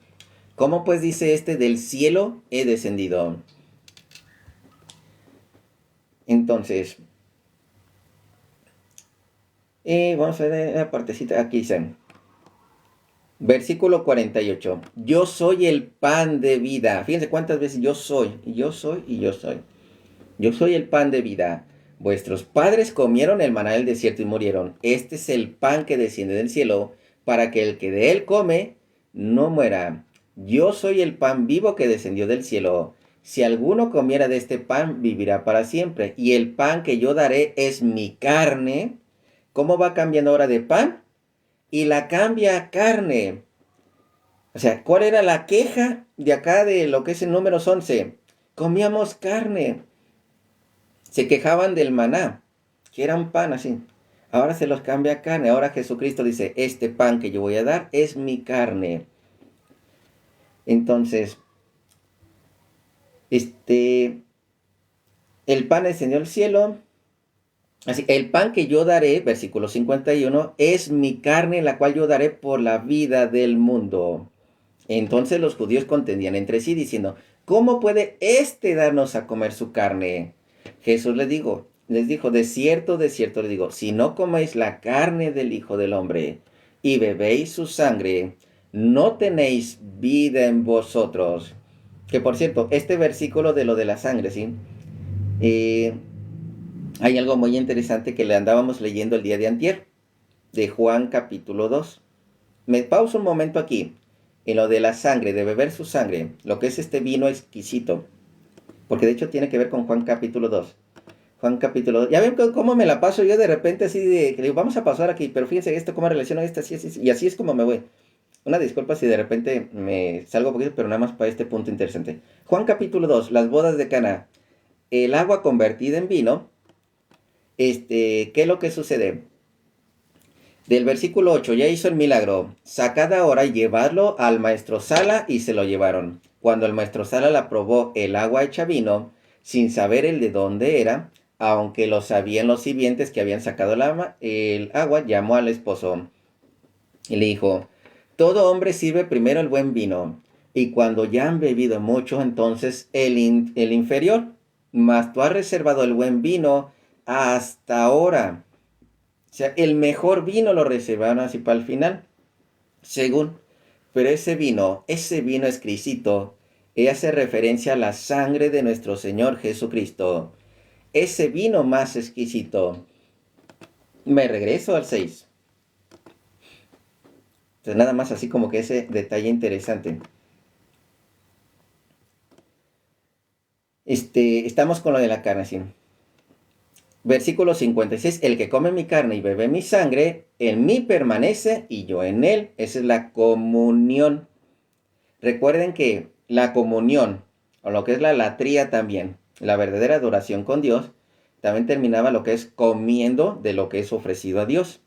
¿Cómo pues dice del cielo he descendido? Entonces, vamos a ver la partecita, aquí dice, versículo 48, yo soy el pan de vida. Fíjense cuántas veces yo soy, y yo soy, y yo soy. Yo soy el pan de vida. Vuestros padres comieron el maná del desierto y murieron. Este es el pan que desciende del cielo, para que el que de él come no muera. Yo soy el pan vivo que descendió del cielo. Si alguno comiera de este pan, vivirá para siempre. Y el pan que yo daré es mi carne. ¿Cómo va cambiando ahora de pan? Y la cambia a carne. O sea, ¿cuál era la queja de acá de lo que es el número 11? Comíamos carne. Se quejaban del maná, que era un pan así. Ahora se los cambia a carne. Ahora Jesucristo dice, este pan que yo voy a dar es mi carne. Entonces, el pan descendió al cielo. Así, el pan que yo daré, versículo 51, es mi carne, la cual yo daré por la vida del mundo. Entonces los judíos contendían entre sí, diciendo, ¿cómo puede éste darnos a comer su carne? Jesús les dijo, de cierto les digo, si no coméis la carne del Hijo del Hombre y bebéis su sangre, no tenéis vida en vosotros. Que por cierto, este versículo de lo de la sangre, ¿sí? Hay algo muy interesante que le andábamos leyendo el día de antier, de Juan capítulo 2. Me pauso un momento aquí, en lo de la sangre, de beber su sangre, lo que es este vino exquisito, porque de hecho tiene que ver con Juan capítulo 2. Juan capítulo 2. Ya ven cómo me la paso yo de repente así de, que digo, vamos a pasar aquí, pero fíjense esto, cómo relaciona esto, así, así, y así es como me voy. Una disculpa si de repente me salgo un poquito, pero nada más para este punto interesante. Juan capítulo 2, las bodas de Cana. El agua convertida en vino. ¿Qué es lo que sucede? Del versículo 8, ya hizo el milagro. Sacad ahora y llevadlo al maestro Sala, y se lo llevaron. Cuando el maestro Sala la probó el agua hecha vino, sin saber el de dónde era, aunque lo sabían los sirvientes que habían sacado el agua, llamó al esposo y le dijo, todo hombre sirve primero el buen vino, y cuando ya han bebido mucho, entonces el inferior, mas tú has reservado el buen vino hasta ahora. O sea, el mejor vino lo reservaron así para el final, según. Pero ese vino exquisito, hace referencia a la sangre de nuestro Señor Jesucristo. Ese vino más exquisito. Me regreso al 6. Entonces nada más así como que ese detalle interesante. Estamos con lo de la carne, sí. Versículo 56, el que come mi carne y bebe mi sangre, en mí permanece y yo en él. Esa es la comunión. Recuerden que la comunión, o lo que es la latría también, la verdadera adoración con Dios, también terminaba lo que es comiendo de lo que es ofrecido a Dios.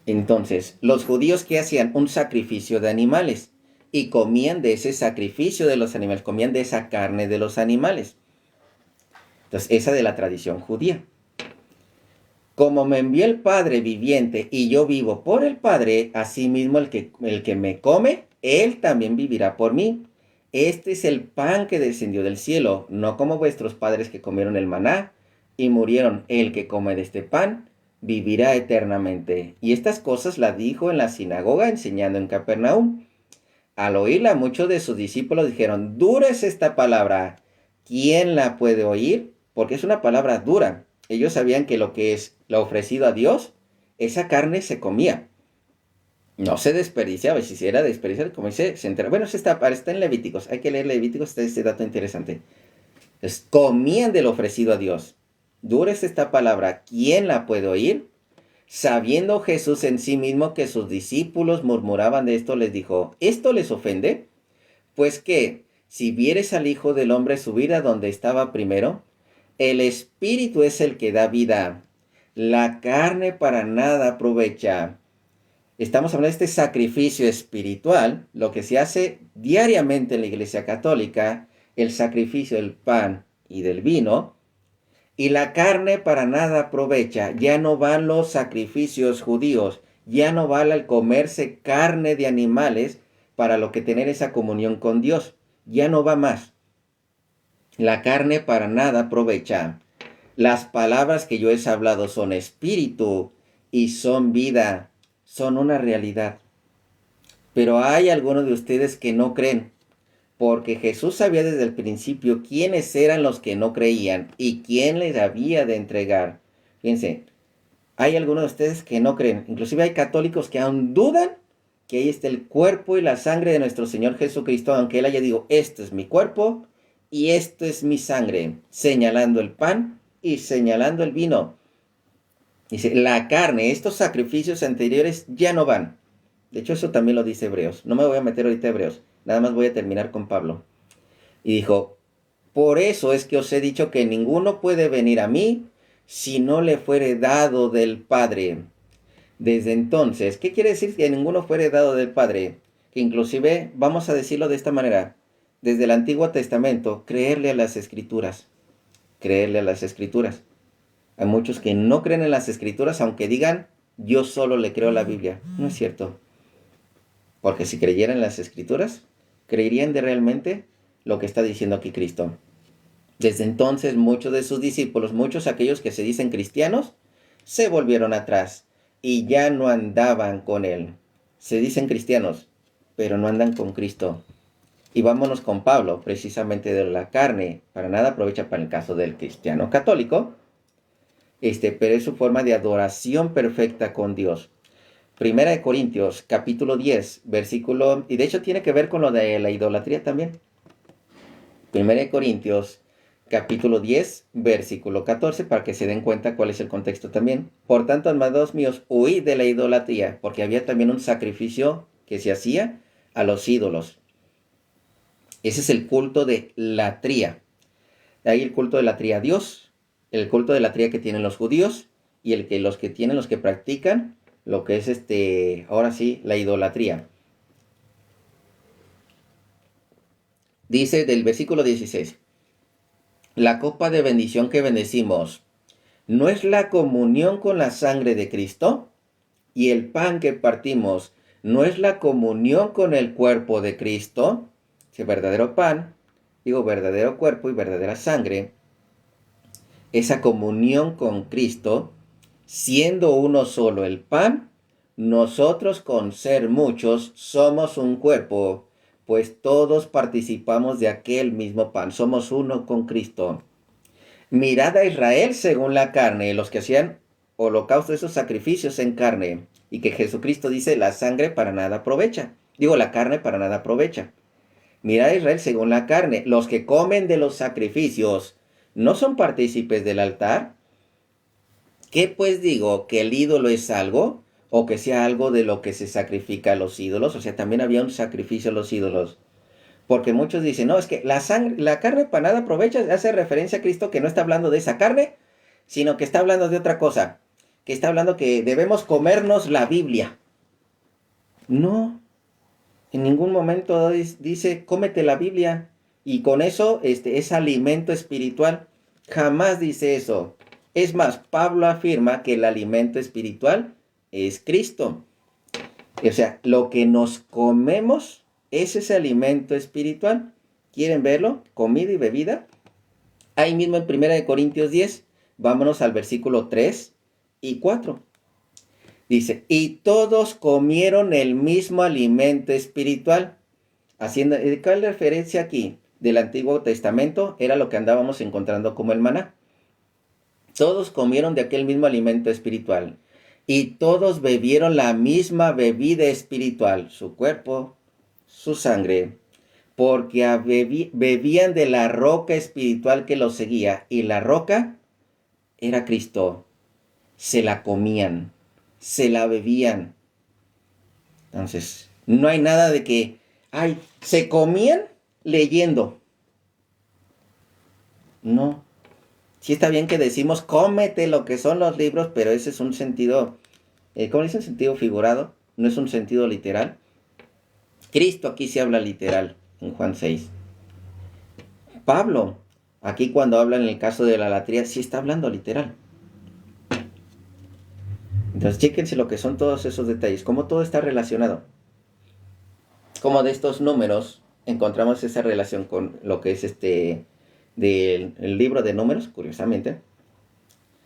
Entonces, los judíos que hacían un sacrificio de animales y comían de ese sacrificio de los animales, comían de esa carne de los animales. Entonces, esa de la tradición judía. Como me envió el Padre viviente y yo vivo por el Padre, asimismo el que me come, él también vivirá por mí. Este es el pan que descendió del cielo, no como vuestros padres que comieron el maná y murieron. El que come de este pan vivirá eternamente. Y estas cosas las dijo en la sinagoga enseñando en Capernaum. Al oírla, muchos de sus discípulos dijeron, dura es esta palabra, ¿quién la puede oír? Porque es una palabra dura. Ellos sabían que lo que es lo ofrecido a Dios, esa carne se comía. No se desperdiciaba, y si se era desperdiciar, como dice, se entera. Bueno, está en Levíticos, hay que leer Levíticos, está este dato interesante. Entonces, comían de lo ofrecido a Dios. Dura es esta palabra, ¿quién la puede oír? Sabiendo Jesús en sí mismo que sus discípulos murmuraban de esto, les dijo, ¿esto les ofende? Pues que, si vieres al Hijo del Hombre subir a donde estaba primero, el Espíritu es el que da vida, la carne para nada aprovecha. Estamos hablando de este sacrificio espiritual, lo que se hace diariamente en la Iglesia Católica, el sacrificio del pan y del vino, y la carne para nada aprovecha. Ya no van los sacrificios judíos, ya no vale el comerse carne de animales para lo que tener esa comunión con Dios. Ya no va más. La carne para nada aprovecha. Las palabras que yo he hablado son espíritu y son vida, son una realidad. Pero hay algunos de ustedes que no creen, porque Jesús sabía desde el principio quiénes eran los que no creían y quién les había de entregar. Fíjense, hay algunos de ustedes que no creen, inclusive hay católicos que aún dudan que ahí está el cuerpo y la sangre de nuestro Señor Jesucristo, aunque Él haya dicho, esto es mi cuerpo y esto es mi sangre, señalando el pan y señalando el vino. Dice, la carne, estos sacrificios anteriores ya no van. De hecho, eso también lo dice Hebreos. No me voy a meter ahorita a Hebreos, nada más voy a terminar con Pablo. Y dijo, por eso es que os he dicho que ninguno puede venir a mí si no le fuere dado del Padre. Desde entonces, ¿qué quiere decir que ninguno fuere dado del Padre? Que inclusive, vamos a decirlo de esta manera, desde el Antiguo Testamento, creerle a las Escrituras. Creerle a las Escrituras. Hay muchos que no creen en las Escrituras, aunque digan, yo solo le creo a la Biblia. No es cierto. Porque si creyeran en las Escrituras, creerían de realmente lo que está diciendo aquí Cristo. Desde entonces, muchos de sus discípulos, muchos aquellos que se dicen cristianos, se volvieron atrás y ya no andaban con él. Se dicen cristianos, pero no andan con Cristo. Y vámonos con Pablo, precisamente de la carne. Para nada aprovecha para el caso del cristiano católico. Pero es su forma de adoración perfecta con Dios. Primera de Corintios, capítulo 10, versículo... Y de hecho tiene que ver con lo de la idolatría también. Primera de Corintios, capítulo 10, versículo 14, para que se den cuenta cuál es el contexto también. Por tanto, amados míos, huid de la idolatría, porque había también un sacrificio que se hacía a los ídolos. Ese es el culto de latría. De ahí el culto de latría a Dios, el culto de latría que tienen los judíos y los que practican lo que es ahora sí, la idolatría. Dice del versículo 16, la copa de bendición que bendecimos, ¿no es la comunión con la sangre de Cristo? Y el pan que partimos, ¿no es la comunión con el cuerpo de Cristo? Si verdadero pan, verdadero cuerpo y verdadera sangre, esa comunión con Cristo, siendo uno solo el pan, nosotros con ser muchos somos un cuerpo, pues todos participamos de aquel mismo pan, somos uno con Cristo. Mirad a Israel según la carne, los que hacían holocaustos, esos sacrificios en carne, y que Jesucristo dice, la sangre para nada aprovecha. La carne para nada aprovecha. Mirad a Israel según la carne, los que comen de los sacrificios, ¿no son partícipes del altar? ¿Qué pues digo? ¿Que el ídolo es algo? ¿O que sea algo de lo que se sacrifica a los ídolos? O sea, también había un sacrificio a los ídolos. Porque muchos dicen, no, es que la carne para nada aprovecha, hace referencia a Cristo que no está hablando de esa carne, sino que está hablando de otra cosa. Que está hablando que debemos comernos la Biblia. No, en ningún momento dice, cómete la Biblia. Y con eso es alimento espiritual. Jamás dice eso. Es más, Pablo afirma que el alimento espiritual es Cristo. O sea, lo que nos comemos es ese alimento espiritual. ¿Quieren verlo? Comida y bebida. Ahí mismo en 1 Corintios 10, vámonos al versículo 3 y 4. Dice, y todos comieron el mismo alimento espiritual. Haciendo, ¿cuál referencia aquí? Del Antiguo Testamento era lo que andábamos encontrando como el maná. Todos comieron de aquel mismo alimento espiritual. Y todos bebieron la misma bebida espiritual, su cuerpo, su sangre, porque bebían de la roca espiritual que los seguía. Y la roca era Cristo. Se la comían, se la bebían. Entonces, no hay nada de que, se comían leyendo. No. Sí está bien que decimos, cómete lo que son los libros, pero ese es un sentido, ¿cómo dicen? Sentido figurado, no es un sentido literal. Cristo aquí se habla literal, en Juan 6. Pablo, aquí cuando habla en el caso de la latría, sí está hablando literal. Entonces, chéquense lo que son todos esos detalles, cómo todo está relacionado. Como de estos números encontramos esa relación con lo que es del libro de números, curiosamente.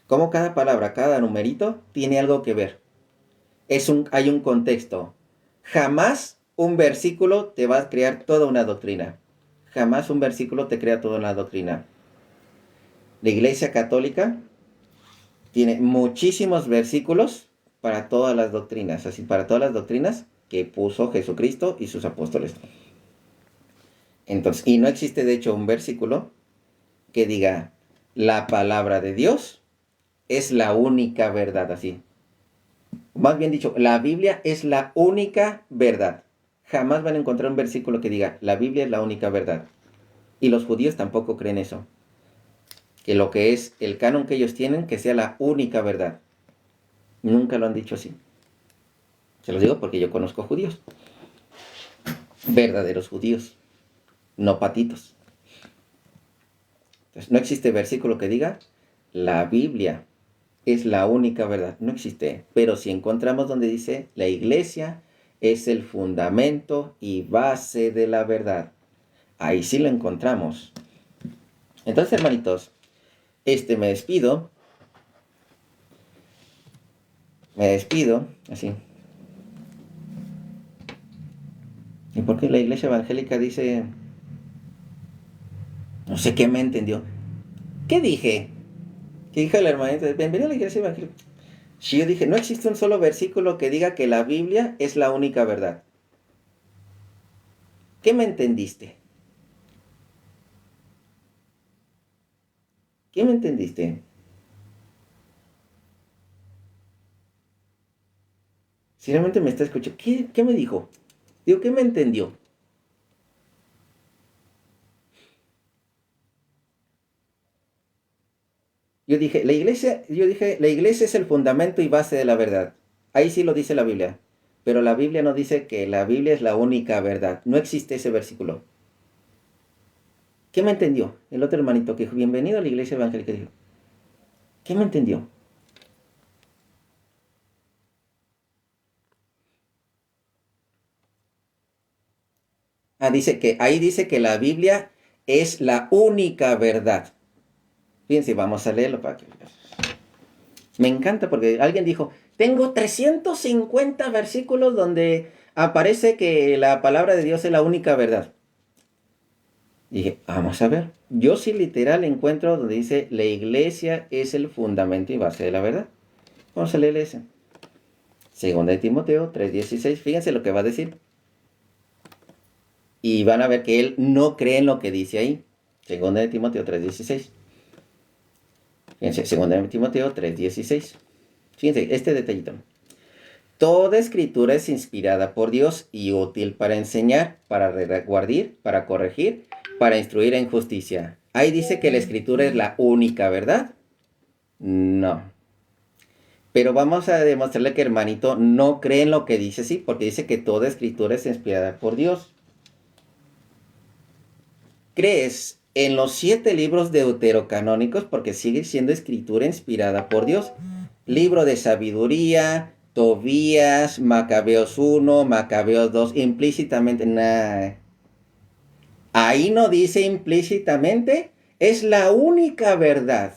Como cada palabra, cada numerito tiene algo que ver. Hay un contexto. Jamás un versículo te va a crear toda una doctrina. Jamás un versículo te crea toda una doctrina. La Iglesia Católica tiene muchísimos versículos para todas las doctrinas, así para todas las doctrinas que puso Jesucristo y sus apóstoles. Entonces, y no existe de hecho un versículo que diga la palabra de Dios es la única verdad, así. Más bien dicho, la Biblia es la única verdad. Jamás van a encontrar un versículo que diga la Biblia es la única verdad. Y los judíos tampoco creen eso. ¿Ok? que lo que es el canon que ellos tienen, que sea la única verdad. Nunca lo han dicho así. Se los digo porque yo conozco judíos. Verdaderos judíos. No patitos. Entonces, no existe versículo que diga, la Biblia es la única verdad. No existe. Pero si encontramos donde dice, la iglesia es el fundamento y base de la verdad. Ahí sí lo encontramos. Entonces, hermanitos, me despido. Así. ¿Y por qué la iglesia evangélica dice, no sé qué me entendió? ¿Qué dije? ¿Qué dijo el hermanito? Bienvenido a la iglesia evangélica. Si yo dije, no existe un solo versículo que diga que la Biblia es la única verdad. ¿Qué me entendiste? ¿Qué me entendiste? Si realmente me está escuchando, ¿qué me dijo? Digo, ¿qué me entendió? Yo dije, la iglesia es el fundamento y base de la verdad. Ahí sí lo dice la Biblia. Pero la Biblia no dice que la Biblia es la única verdad. No existe ese versículo. ¿Qué me entendió? El otro hermanito que dijo, bienvenido a la iglesia evangélica, dijo, ¿qué me entendió? Ahí dice que la Biblia es la única verdad. Fíjense, vamos a leerlo para que vean. Me encanta porque alguien dijo, tengo 350 versículos donde aparece que la palabra de Dios es la única verdad. Dije, vamos a ver. Yo sí literal encuentro donde dice, la iglesia es el fundamento y base de la verdad. Vamos a leer ese. Segunda de Timoteo 3:16. Fíjense lo que va a decir. Y van a ver que él no cree en lo que dice ahí. Segunda de Timoteo 3:16. Fíjense, segunda de Timoteo 3:16. Fíjense, este detallito. Toda escritura es inspirada por Dios y útil para enseñar, para redarguir, para corregir, para instruir en justicia. Ahí dice que la escritura es la única verdad. No. Pero vamos a demostrarle que hermanito no cree en lo que dice, sí, porque dice que toda escritura es inspirada por Dios. ¿Crees en los 7 libros deuterocanónicos? Porque sigue siendo escritura inspirada por Dios. Libro de sabiduría, Tobías, Macabeos 1, Macabeos 2, implícitamente nada. Ahí no dice implícitamente, es la única verdad.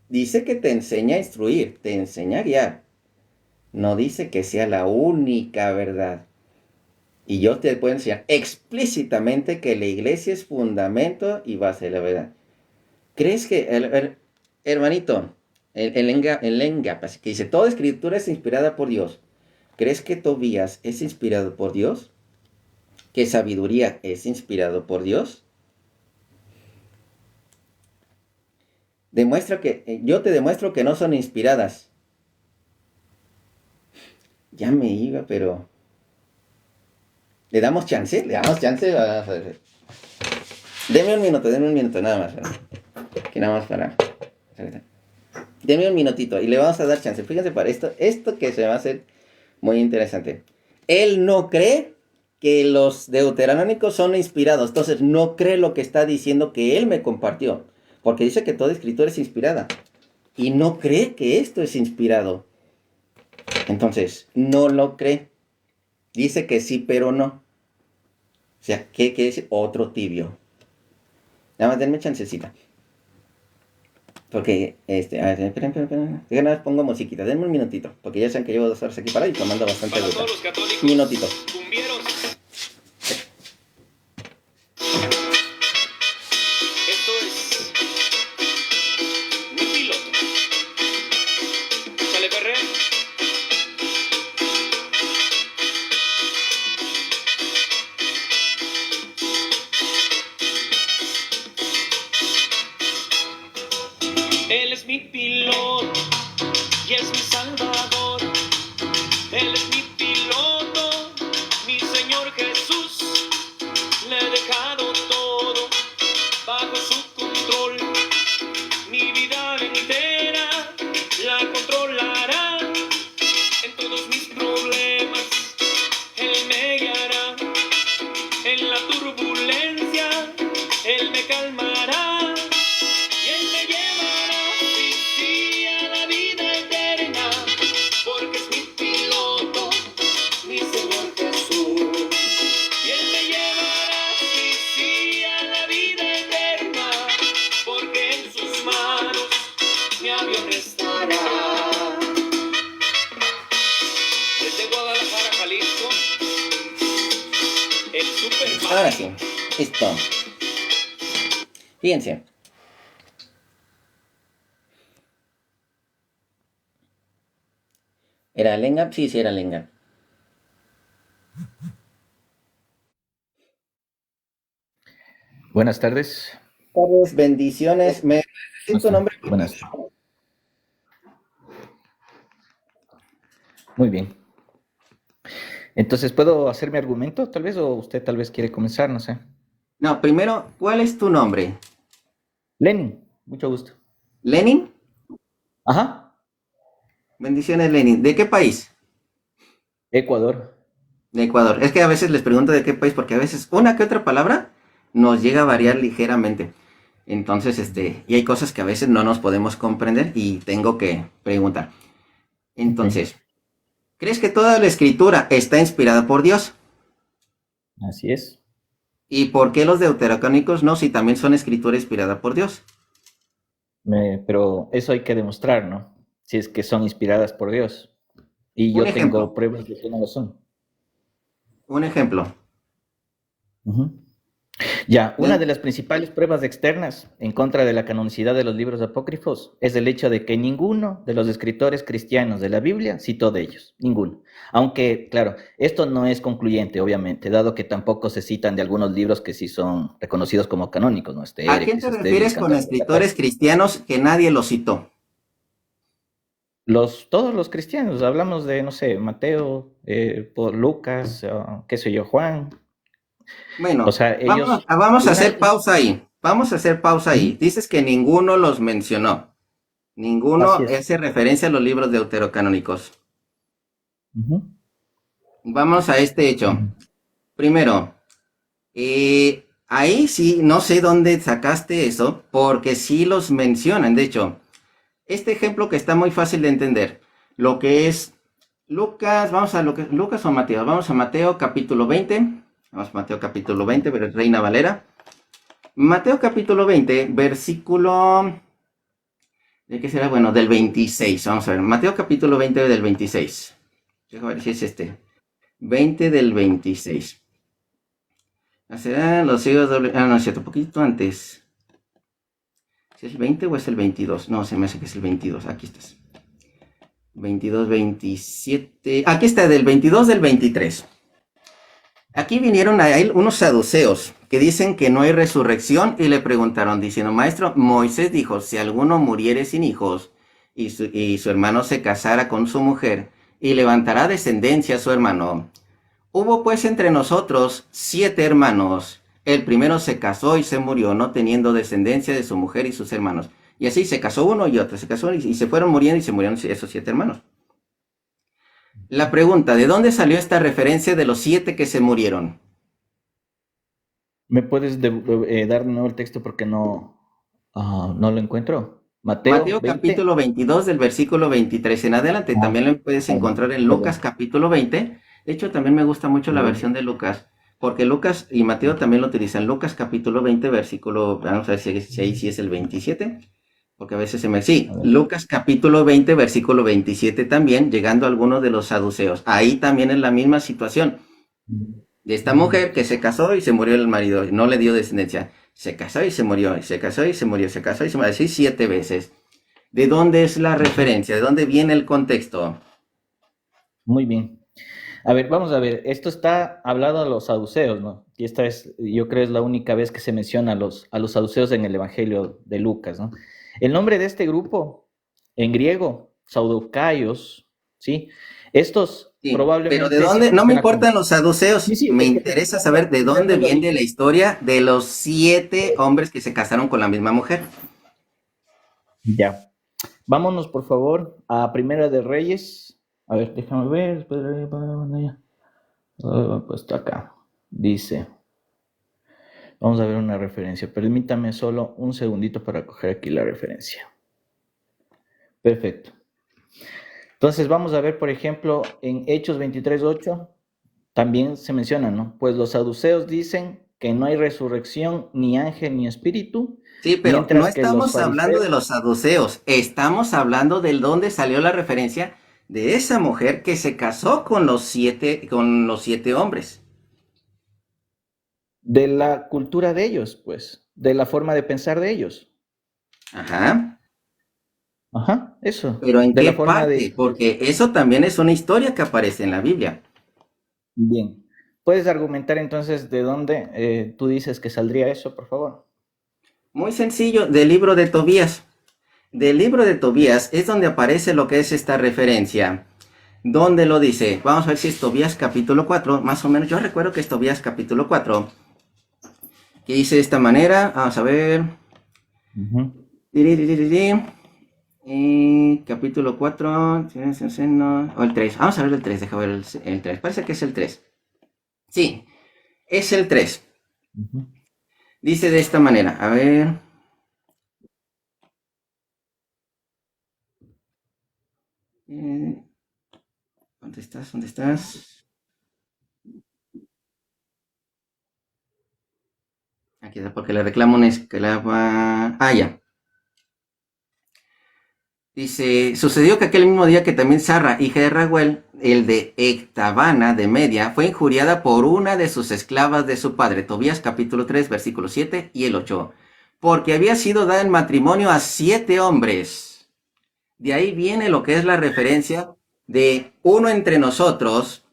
Dice que te enseña a instruir, te enseña a guiar. No dice que sea la única verdad. Y yo te puedo enseñar explícitamente que la iglesia es fundamento y base de la verdad. ¿Crees que, hermanito, el Lenga, que dice, toda escritura es inspirada por Dios? ¿Crees que Tobías es inspirado por Dios? ¿Que sabiduría es inspirado por Dios? Yo te demuestro que no son inspiradas. Ya me iba, pero... ¿Le damos chance? Deme un minuto nada más. Que nada más para... Deme un minutito y le vamos a dar chance. Fíjense para esto que se va a hacer muy interesante. Él no cree que los deuterocanónicos son inspirados. Entonces no cree lo que está diciendo que él me compartió. Porque dice que toda escritura es inspirada. Y no cree que esto es inspirado. Entonces, no lo cree. Dice que sí, pero no. O sea, ¿qué es otro tibio? Nada más denme chancecita. Porque, a ver, esperen. Nada más pongo musiquita. Denme un minutito. Porque ya saben que llevo 2 horas aquí parado y tomando bastante agua. Minutito. Esto es mi piloto. Sale perre. Él es mi piloto y es mi salvador. Él es mi piloto, mi Señor Jesús. Le he dejado todo bajo su control. Mi calmará y Él me llevará, sí, sí, a la vida eterna, porque es mi piloto, mi Señor Jesús. Y Él me llevará, sí, sí, a la vida eterna, porque en sus manos mi avión estará. Desde Guadalajara, Jalisco, el Super Ahora sí, listo. Fíjense. ¿Era Lenga? Sí, sí era Lenga. Buenas tardes. Carlos, bendiciones. ¿Me decís tu nombre? Buenas. Muy bien. Entonces, ¿puedo hacer mi argumento, tal vez? O usted tal vez quiere comenzar, no sé. No, primero, ¿cuál es tu nombre? Lenin, mucho gusto. ¿Lenin? Ajá. Bendiciones, Lenin. ¿De qué país? Ecuador. De Ecuador. Es que a veces les pregunto de qué país, porque a veces una que otra palabra nos llega a variar ligeramente. Entonces, y hay cosas que a veces no nos podemos comprender y tengo que preguntar. Entonces, ¿crees que toda la escritura está inspirada por Dios? Así es. ¿Y por qué los deuterocanónicos no, si también son escritura inspirada por Dios? Pero eso hay que demostrar, ¿no? Si es que son inspiradas por Dios. Y Un yo ejemplo. tengo pruebas de que no lo son. Un ejemplo. Ujú. Ya, una de las principales pruebas externas en contra de la canonicidad de los libros apócrifos es el hecho de que ninguno de los escritores cristianos de la Biblia citó de ellos, ninguno. Aunque, claro, esto no es concluyente, obviamente, dado que tampoco se citan de algunos libros que sí son reconocidos como canónicos, ¿no? ¿A quién te refieres con escritores cristianos que nadie los citó? Todos los cristianos, hablamos de, no sé, Mateo, por Lucas, qué sé yo, Juan. Bueno, O sea, ellos... vamos a hacer pausa ahí. Vamos a hacer pausa ahí. Dices que ninguno los mencionó. Ninguno Así es. hace referencia a los libros deuterocanónicos. Ujú. Vamos a este hecho. Primero, ahí sí, no sé dónde sacaste eso, porque sí los mencionan. De hecho, este ejemplo que está muy fácil de entender, lo que es Lucas, vamos a Lucas o Mateo, vamos a Mateo capítulo 20, vamos a Mateo capítulo 20, Reina Valera. Mateo capítulo 20, versículo, ¿de qué será? Bueno, del 26, vamos a ver, Mateo capítulo 20 del 26. Deja ver si es 20 del 26. ¿Serán los hijos doble? Ah, no, es cierto, un poquito antes. ¿Si es el 20 o es el 22? No, se me hace que es el 22, aquí estás. 22, 27. Aquí está, del 22 del 23. Aquí vinieron a él unos saduceos que dicen que no hay resurrección y le preguntaron diciendo, maestro, Moisés dijo, si alguno muriere sin hijos y su hermano se casara con su mujer y levantará descendencia a su hermano. Hubo pues entre nosotros 7 hermanos. El primero se casó y se murió, no teniendo descendencia de su mujer y sus hermanos. Y así se casó uno y otro, se casó y se fueron muriendo y se murieron esos 7 hermanos. La pregunta, ¿de dónde salió esta referencia de los 7 que se murieron? ¿Me puedes dar de nuevo el texto porque no lo encuentro? Mateo 20. Capítulo 22 del versículo 23 en adelante. También lo puedes encontrar en Lucas capítulo 20. De hecho, también me gusta mucho la versión de Lucas, porque Lucas y Mateo también lo utilizan. Lucas capítulo 20, versículo, vamos a ver si ahí sí es el 27, porque a veces se me... Sí, Lucas capítulo 20, versículo 27 también, llegando a algunos de los saduceos. Ahí también es la misma situación de esta mujer que se casó y se murió el marido, no le dio descendencia. Se casó y se murió, y se casó y se murió, se casó y se murió, así 7 veces. ¿De dónde es la referencia? ¿De dónde viene el contexto? Muy bien. A ver, vamos a ver, esto está hablado a los saduceos, ¿no? Y esta es, yo creo, es la única vez que se menciona a los saduceos en el Evangelio de Lucas, ¿no? El nombre de este grupo, en griego, saducaios, ¿sí? Estos sí, probablemente... Pero ¿de dónde? No me importan los saduceos, sí, me interesa saber de dónde viene la historia de los 7 hombres que se casaron con la misma mujer. Ya. Vámonos, por favor, a Primera de Reyes. A ver, déjame ver. Puesto acá. Dice. Vamos a ver una referencia. Permítame solo un segundito para coger aquí la referencia. Perfecto. Entonces vamos a ver, por ejemplo, en Hechos 23:8, también se menciona, ¿no? Pues los saduceos dicen que no hay resurrección, ni ángel, ni espíritu, Sí, pero no mientras que los estamos hablando fariseos... de los saduceos, estamos hablando de dónde salió la referencia de esa mujer que se casó con los siete hombres. De la cultura de ellos, pues, de la forma de pensar de ellos. Ajá. Ajá, eso, Pero ¿en de qué la forma parte? de... Porque eso también es una historia que aparece en la Biblia. Bien. ¿Puedes argumentar entonces de dónde tú dices que saldría eso, por favor? Muy sencillo, del libro de Tobías. Del libro de Tobías es donde aparece lo que es esta referencia. ¿Dónde lo dice? Vamos a ver si es Tobías capítulo 4, más o menos. Yo recuerdo que es Tobías capítulo 4, que dice de esta manera. Vamos a ver. Ujú. Capítulo 4, o el 3. Vamos a ver el 3, deja ver el 3. Parece que es el 3. Sí, es el 3. Ujú. Dice de esta manera, a ver. eh, ¿Dónde estás? ¿Dónde estás? Aquí está, porque le reclamo una esclava. Ah, ya. Dice, sucedió que aquel mismo día que también Sarra, hija de Raguel, el de Ectabana de Media, fue injuriada por una de sus esclavas de su padre. Tobías capítulo 3, versículo 7 y el 8. Porque había sido dada en matrimonio a 7 hombres. De ahí viene lo que es la referencia de uno entre nosotros,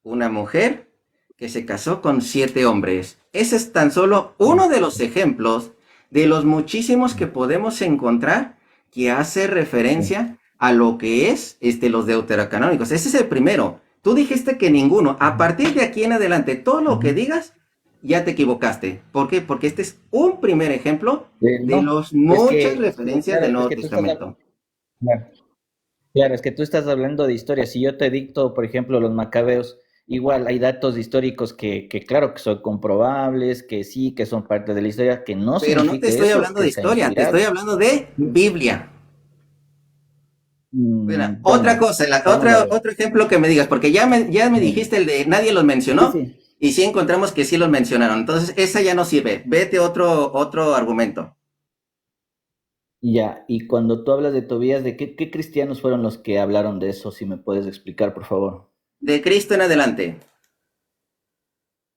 una mujer que se casó con 7 hombres. Ese es tan solo uno de los ejemplos de los muchísimos que podemos encontrar que hace Sí. referencia a lo que es los deuterocanónicos. Ese es el primero. Tú dijiste que ninguno. A partir de aquí en adelante, todo lo que Ujú. digas, ya te equivocaste. ¿Por qué? Porque este es un primer ejemplo de No, los muchas es que, referencias claro, del es Nuevo que tú estás, Testamento. claro, claro, es que tú estás hablando de historia. Si yo te dicto, por ejemplo, los macabeos, igual hay datos históricos que claro, que son comprobables, que sí, que son parte de la historia, que no Pero no te significa estoy eso, hablando que de sea historia, te estoy inspirado. hablando de Sí. Biblia. Mira, otra Bueno, cosa, vamos a ver. otro ejemplo que me digas, porque ya me dijiste el de nadie los Sí, mencionó sí. y sí encontramos que sí los mencionaron. Entonces, esa ya no sirve. Vete otro argumento. Ya, y cuando tú hablas de Tobías, ¿de qué cristianos fueron los que hablaron de eso? Si me puedes explicar, por favor. De Cristo en adelante.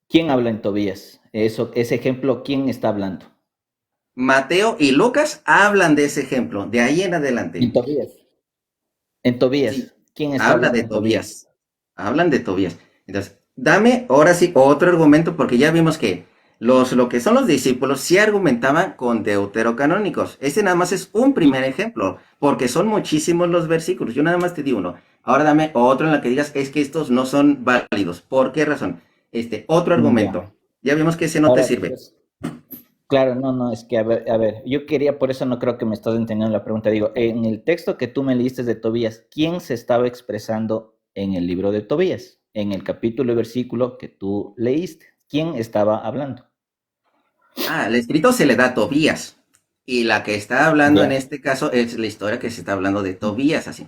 ¿Quién habla en Tobías? Eso, ese ejemplo, ¿quién está hablando? Mateo y Lucas hablan de ese ejemplo, de ahí en En adelante. Tobías. En Sí, Tobías. ¿Quién está habla hablando de en Tobías? Tobías. Hablan de Tobías. Entonces, dame ahora sí otro argumento, porque ya vimos que lo que son los discípulos sí argumentaban con deuterocanónicos. Ese nada más es un Y primer ejemplo, porque son muchísimos los versículos. Yo nada más te di uno. Ahora dame otro en la que digas es que estos no son válidos. ¿Por qué razón? Otro ya. argumento. Ya vimos que ese no te Ahora, sirve. pues, claro, no, no, es que a ver, yo quería, por eso no creo que me estás entendiendo la pregunta. Digo, en el texto que tú me leíste de Tobías, ¿quién se estaba expresando en el libro de Tobías? En el capítulo y versículo que tú leíste. ¿Quién estaba hablando? Ah, el escrito se le da a Tobías. Y la que está hablando en Ya. este caso es la historia que se está hablando de Tobías, así.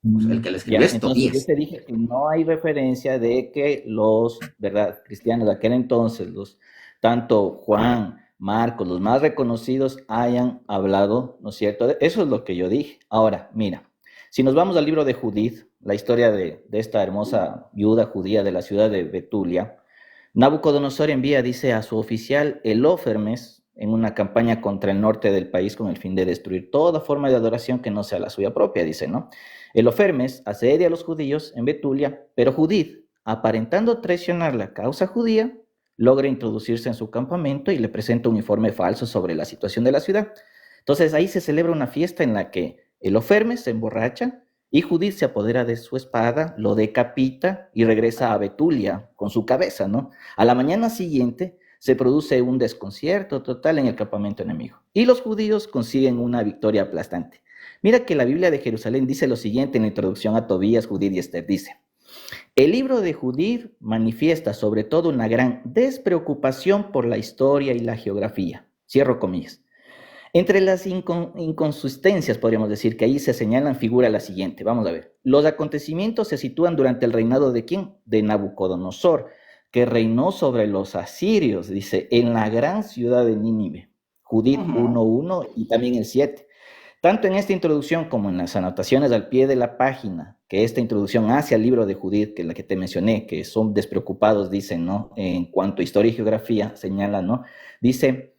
Pues el que lo escribió Ya, es entonces yo Tobías. te dije que no hay referencia de que los, ¿verdad?, cristianos de aquel entonces, los, tanto Juan, Marcos, los más reconocidos, hayan hablado, ¿no es cierto? Eso es lo que yo dije. Ahora, mira, si nos vamos al libro de Judith, la historia de esta hermosa viuda judía de la ciudad de Betulia, Nabucodonosor envía, dice, a su oficial Elófermes en una campaña contra el norte del país con el fin de destruir toda forma de adoración que no sea la suya propia, dice, ¿no? Elofermes asedia a los judíos en Betulia, pero Judith, aparentando traicionar la causa judía, logra introducirse en su campamento y le presenta un informe falso sobre la situación de la ciudad. Entonces ahí se celebra una fiesta en la que Elofermes se emborracha y Judith se apodera de su espada, lo decapita y regresa a Betulia con su cabeza, ¿no? A la mañana siguiente se produce un desconcierto total en el campamento enemigo y los judíos consiguen una victoria aplastante. Mira que la Biblia de Jerusalén dice lo siguiente en la introducción a Tobías, Judith y Esther. Dice, El libro de Judith manifiesta sobre todo una gran despreocupación por la historia y la geografía. Cierro comillas. Entre las inconsistencias, podríamos decir, que ahí se señalan, figura la siguiente. Vamos a ver. Los acontecimientos se sitúan durante el reinado de ¿quién? De Nabucodonosor, que reinó sobre los asirios, dice, en la gran ciudad de Nínive. Judith 1.1 y también el 7. Tanto en esta introducción como en las anotaciones al pie de la página, que esta introducción hace al libro de Judith, que es la que te mencioné, que son despreocupados, dicen, ¿no? En cuanto a historia y geografía, señala, ¿no? Dice,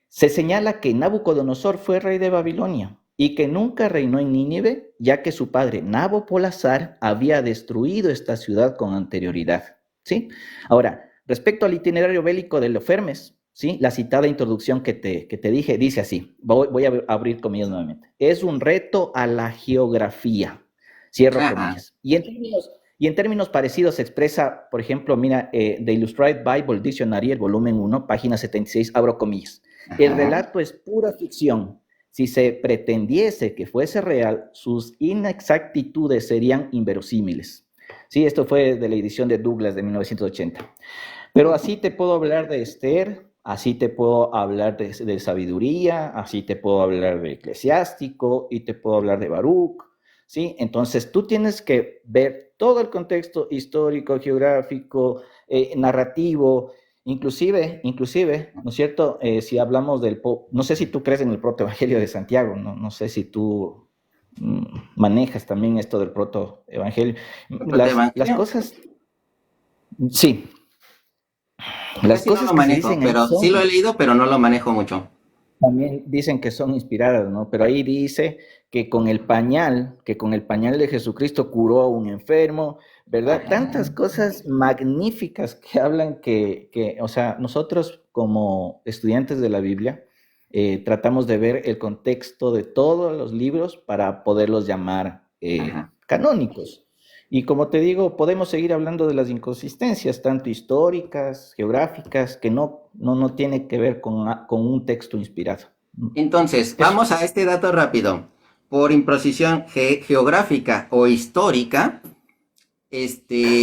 se señala que Nabucodonosor fue rey de Babilonia y que nunca reinó en Nínive, ya que su padre Nabopolassar había destruido esta ciudad con anterioridad, ¿sí? Ahora, respecto al itinerario bélico de Holofernes, ¿sí? La citada introducción que te dije dice así, voy a abrir comillas nuevamente, es un reto a la geografía, cierro comillas. Y en términos parecidos se expresa, por ejemplo, mira, The Illustrated Bible Dictionary, el volumen 1, página 76, abro comillas. El relato es pura ficción. Si se pretendiese que fuese real, sus inexactitudes serían inverosímiles. Sí, esto fue de la edición de Douglas de 1980. Pero así te puedo hablar de Esther, así te puedo hablar de sabiduría, así te puedo hablar de Eclesiástico y te puedo hablar de Baruch, ¿sí? Entonces tú tienes que ver todo el contexto histórico, geográfico, narrativo, inclusive, ¿no es cierto? Si hablamos no sé si tú crees en el protoevangelio de Santiago, no sé si tú manejas también esto del protoevangelio. Las cosas, sí. Las cosas no lo manejo, pero sí lo he leído, pero no lo manejo mucho. También dicen que son inspiradas, ¿no? Pero ahí dice que con el pañal de Jesucristo curó a un enfermo, ¿verdad? Tantas cosas magníficas que hablan o sea, nosotros como estudiantes de la Biblia tratamos de ver el contexto de todos los libros para poderlos llamar canónicos. Y como te digo, podemos seguir hablando de las inconsistencias, tanto históricas, geográficas, que no tiene que ver con un texto inspirado. Entonces, vamos a este dato rápido. Por imposición geográfica o histórica,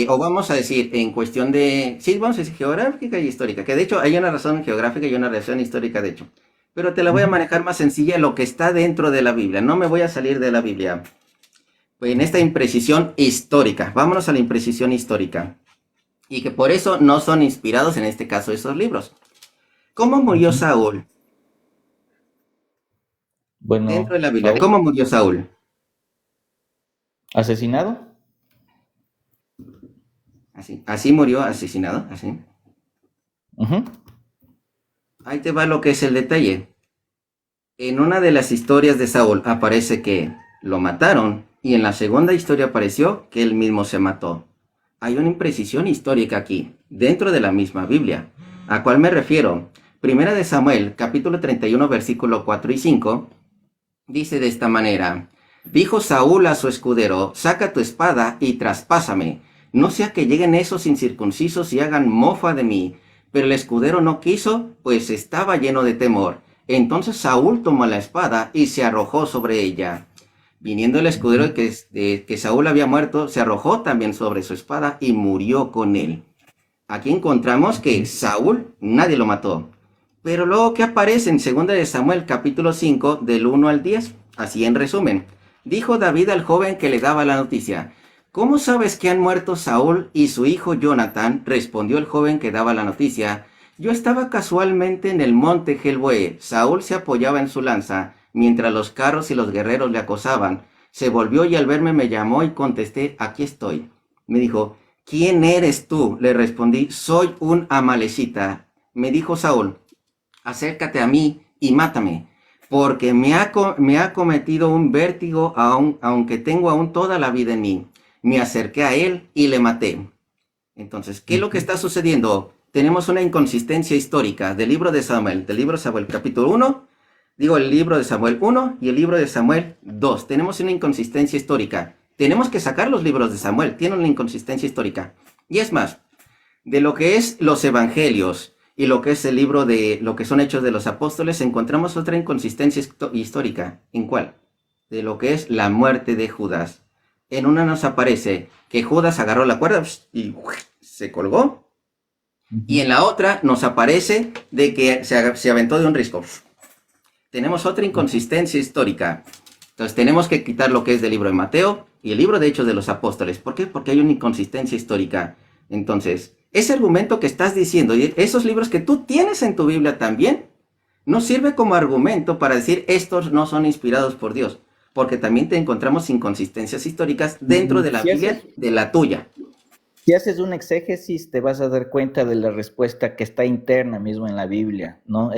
o vamos a decir en cuestión de... Sí, vamos a decir geográfica y histórica, que de hecho hay una razón geográfica y una razón histórica, de hecho. Pero te la voy a manejar más sencilla, lo que está dentro de la Biblia. No me voy a salir de la Biblia. En esta imprecisión histórica. Vámonos a la imprecisión histórica. Y que por eso no son inspirados en este caso esos libros. ¿Cómo murió Saúl? Bueno, dentro de la Biblia, ¿cómo murió Saúl? ¿Asesinado? Así murió, asesinado, así. Ahí te va lo que es el detalle. En una de las historias de Saúl aparece que lo mataron. Y en la segunda historia apareció que él mismo se mató. Hay una imprecisión histórica aquí, dentro de la misma Biblia. ¿A cuál me refiero? Primera de Samuel, capítulo 31, versículo 4 y 5, dice de esta manera: dijo Saúl a su escudero, saca tu espada y traspásame, no sea que lleguen esos incircuncisos y hagan mofa de mí. Pero el escudero no quiso, pues estaba lleno de temor. Entonces Saúl tomó la espada y se arrojó sobre ella. Viniendo el escudero que Saúl había muerto, se arrojó también sobre su espada y murió con él. Aquí encontramos que Saúl, nadie lo mató. Pero luego que aparece en 2 de Samuel capítulo 5, del 1 al 10, así en resumen. Dijo David al joven que le daba la noticia: ¿cómo sabes que han muerto Saúl y su hijo Jonatán? Respondió el joven que daba la noticia: yo estaba casualmente en el monte Gelboé. Saúl se apoyaba en su lanza, mientras los carros y los guerreros le acosaban. Se volvió y al verme me llamó y contesté: aquí estoy. Me dijo: ¿quién eres tú? Le respondí: soy un amalecita. Me dijo Saúl: acércate a mí y mátame, porque me ha cometido un vértigo, aunque tengo aún toda la vida en mí. Me acerqué a él y le maté. Entonces, ¿qué es lo que está sucediendo? Tenemos una inconsistencia histórica del libro de Samuel, capítulo 1, el libro de Samuel 1 y el libro de Samuel 2. Tenemos una inconsistencia histórica. Tenemos que sacar los libros de Samuel, tienen una inconsistencia histórica. Y es más, de lo que es los evangelios y lo que es el libro de lo que son Hechos de los Apóstoles, encontramos otra inconsistencia histórica. ¿En cuál? De lo que es la muerte de Judas. en una nos aparece que Judas agarró la cuerda y se colgó. Y en la otra nos aparece de que se aventó de un risco. Tenemos otra inconsistencia histórica. Entonces tenemos que quitar lo que es del libro de Mateo y el libro de Hechos de los Apóstoles. ¿Por qué? Porque hay una inconsistencia histórica. Entonces, ese argumento que estás diciendo y esos libros que tú tienes en tu Biblia también, no sirve como argumento para decir estos no son inspirados por Dios. Porque también te encontramos inconsistencias históricas dentro de la Biblia de la tuya. Si haces un exégesis, te vas a dar cuenta de la respuesta que está interna mismo en la Biblia, ¿no?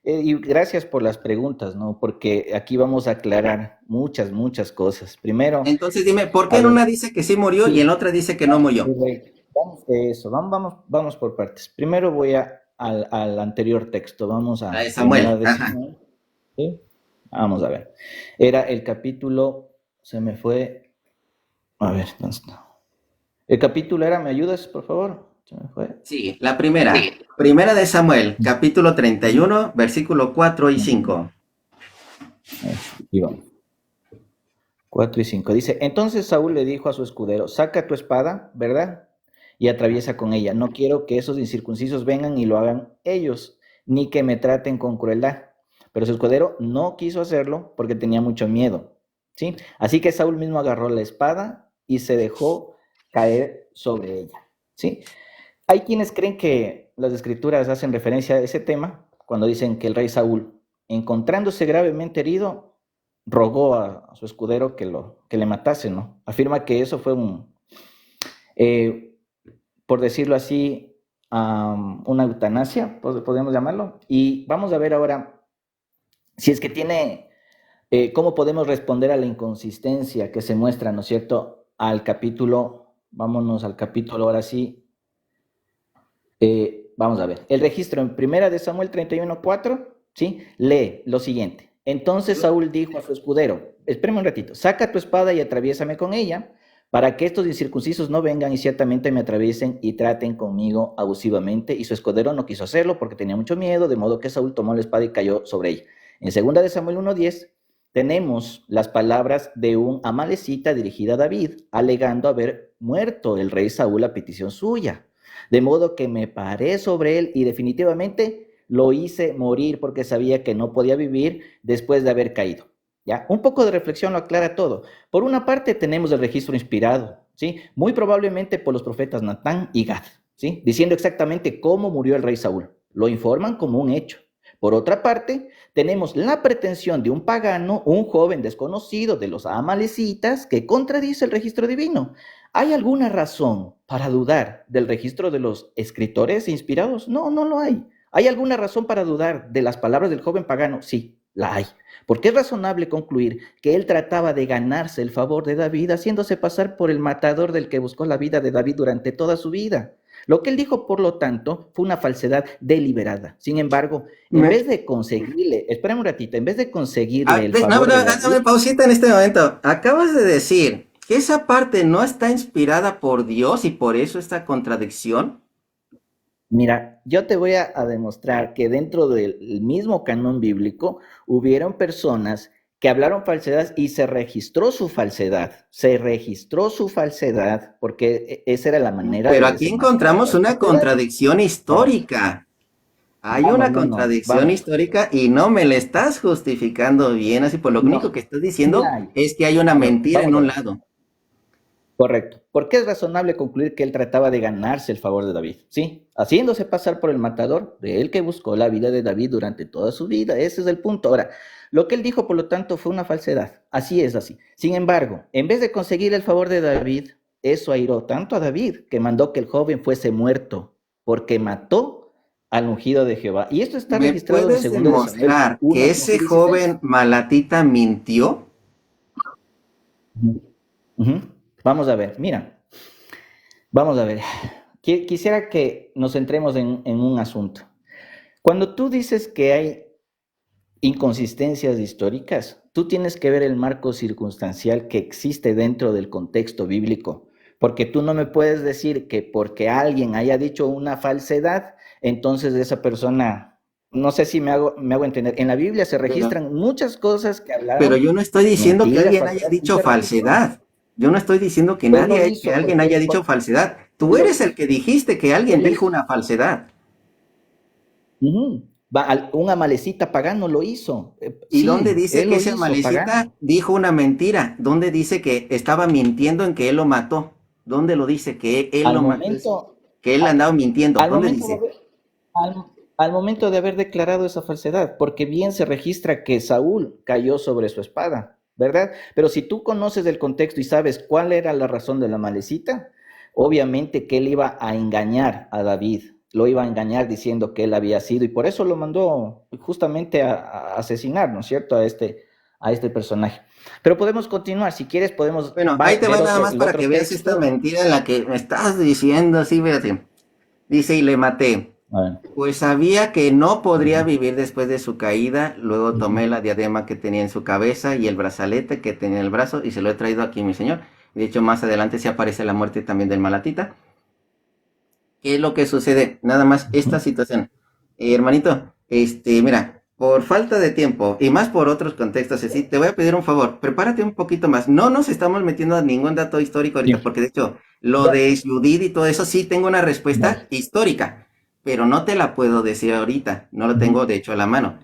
Y gracias por las preguntas, ¿no? Porque aquí vamos a aclarar muchas cosas. Primero, Entonces dime, ¿por qué en una dice que sí murió y en la otra dice que no murió? Vamos por partes. Primero voy al anterior texto, vamos a Samuel. Primera de Samuel. ¿Sí? Vamos a ver. Era el capítulo, se me fue, a ver, ¿dónde está? El capítulo era, ¿me ayudas, por favor? Se me fue. Sí, la primera. Primera de Samuel, capítulo 31, versículo 4 y 5. Y vamos. 4 y 5. Dice, entonces Saúl le dijo a su escudero, saca tu espada, ¿verdad? Y atraviesa con ella. No quiero que esos incircuncisos vengan y lo hagan ellos, ni que me traten con crueldad. Pero su escudero no quiso hacerlo porque tenía mucho miedo, ¿sí? Así que Saúl mismo agarró la espada y se dejó caer sobre ella, ¿sí? Hay quienes creen que las escrituras hacen referencia a ese tema cuando dicen que el rey Saúl, encontrándose gravemente herido, rogó a su escudero que le matase, ¿no? Afirma que eso fue por decirlo así, una eutanasia, podemos llamarlo. Y vamos a ver ahora si es que tiene, cómo podemos responder a la inconsistencia que se muestra, ¿no es cierto?, al capítulo. Vámonos al capítulo ahora sí. Vamos a ver. El registro en Primera de Samuel 31:4, ¿sí? Lee lo siguiente. Entonces Saúl dijo a su escudero, espérame un ratito, saca tu espada y atraviésame con ella, para que estos incircuncisos no vengan y ciertamente me atraviesen y traten conmigo abusivamente. Y su escudero no quiso hacerlo porque tenía mucho miedo, de modo que Saúl tomó la espada y cayó sobre ella. En Segunda de Samuel 1:10 tenemos las palabras de un amalecita dirigida a David, alegando haber muerto el rey Saúl a petición suya. De modo que me paré sobre él y definitivamente lo hice morir porque sabía que no podía vivir después de haber caído. ¿Ya? Un poco de reflexión lo aclara todo. Por una parte tenemos el registro inspirado, ¿sí? Muy probablemente por los profetas Natán y Gad, ¿sí? Diciendo exactamente cómo murió el rey Saúl. Lo informan como un hecho. Por otra parte, tenemos la pretensión de un pagano, un joven desconocido de los amalecitas, que contradice el registro divino. ¿Hay alguna razón para dudar del registro de los escritores inspirados? No, no lo hay. ¿Hay alguna razón para dudar de las palabras del joven pagano? Sí, la hay. Porque es razonable concluir que él trataba de ganarse el favor de David, haciéndose pasar por el matador del que buscó la vida de David durante toda su vida. Lo que él dijo, por lo tanto, fue una falsedad deliberada. Sin embargo, en vez de conseguirle, espérame un ratito, en vez de conseguirle el favor de David, hazme pausita en este momento. Acabas de decir que esa parte no está inspirada por Dios y por eso esta contradicción. Mira, yo te voy a demostrar que dentro del mismo canon bíblico hubieron personas que hablaron falsedades y se registró su falsedad. Se registró su falsedad porque esa era la manera. Pero aquí encontramos una contradicción histórica. Hay una contradicción histórica y no me la estás justificando bien. Así por lo único que estás diciendo es que hay una mentira en un lado. Correcto. Porque es razonable concluir que él trataba de ganarse el favor de David, ¿sí? Haciéndose pasar por el matador de él que buscó la vida de David durante toda su vida. Ese es el punto. Ahora, lo que él dijo, por lo tanto, fue una falsedad. Así es, así. Sin embargo, en vez de conseguir el favor de David, eso airó tanto a David que mandó que el joven fuese muerto porque mató al ungido de Jehová. Y esto está registrado en Segundo de Samuel. ¿Me puedes demostrar que ese joven malatita mintió? Vamos a ver, mira, vamos a ver. Quisiera que nos centremos en un asunto. Cuando tú dices que hay inconsistencias históricas, tú tienes que ver el marco circunstancial que existe dentro del contexto bíblico, porque tú no me puedes decir que porque alguien haya dicho una falsedad, entonces esa persona, no sé si me hago entender, en la Biblia se registran muchas cosas que hablaron. Pero yo no estoy diciendo que alguien haya dicho falsedad. Yo no estoy diciendo que Pues lo que hizo, alguien haya dicho falsedad. Tú eres el que dijiste que alguien dijo una falsedad. Ujú. Un amalecita pagano lo hizo. ¿Y dónde Sí, dice él que lo ese hizo, amalecita pagano. dijo una mentira? ¿Dónde dice que estaba mintiendo en que él lo mató? ¿Dónde lo dice que él Al lo mató? momento, Que él a- andaba mintiendo. al ¿Dónde momento de dice? haber, al, al momento de haber declarado esa falsedad, porque bien se registra que Saúl cayó sobre su espada, ¿verdad? Pero si tú conoces el contexto y sabes cuál era la razón de la malecita, obviamente que él iba a engañar a David, lo iba a engañar diciendo que él había sido, y por eso lo mandó justamente a asesinar, ¿no es cierto?, a este personaje. Pero podemos continuar, si quieres podemos Bueno, ahí te va ver nada más el para otro que veas esta texto. mentira en la que me estás diciendo así, fíjate. Dice, y le maté. A ver. Pues sabía que no podría Ujú, vivir después de su caída, luego tomé ujú. la diadema que tenía en su cabeza y el brazalete que tenía en el brazo y se lo he traído aquí, mi señor. De hecho, más adelante se aparece la muerte también del Malatita. ¿Qué es lo que sucede? Nada más esta Ujú. situación. Hermanito, mira, por falta de tiempo y más por otros contextos así, te voy a pedir un favor, prepárate un poquito más. No nos estamos metiendo a ningún dato histórico ahorita, Sí. porque de hecho, lo Ya, de Judith y todo eso sí tengo una respuesta dale. histórica, pero no te la puedo decir ahorita, no lo Ujú. tengo de hecho a la mano.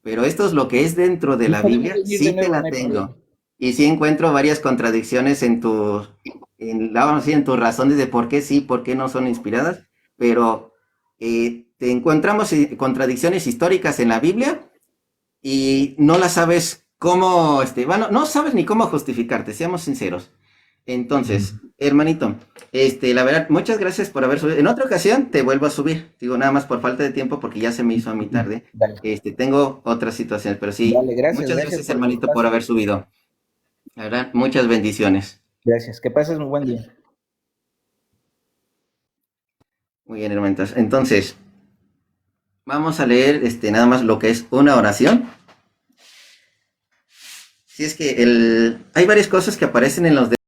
Pero esto es lo que es dentro de Y la podemos Biblia, venir de sí te nuevo, la no hay problema. tengo. Y sí encuentro varias contradicciones vamos a decir, en tus razones de por qué sí, por qué no son inspiradas, pero te encontramos contradicciones históricas en la Biblia y no las sabes cómo, bueno, no sabes ni cómo justificarte, seamos sinceros. Entonces, hermanito, la verdad, muchas gracias por haber subido. En otra ocasión te vuelvo a subir, digo nada más por falta de tiempo porque ya se me hizo a mi tarde. Dale, Tengo otras situaciones, pero sí, dale, gracias, muchas gracias gracias, por el hermanito, por espacio. haber subido. La verdad, muchas bendiciones. Gracias, que pases un buen día. Muy bien, hermanitos. Entonces, vamos a leer nada más lo que es una oración. Si es que hay varias cosas que aparecen en los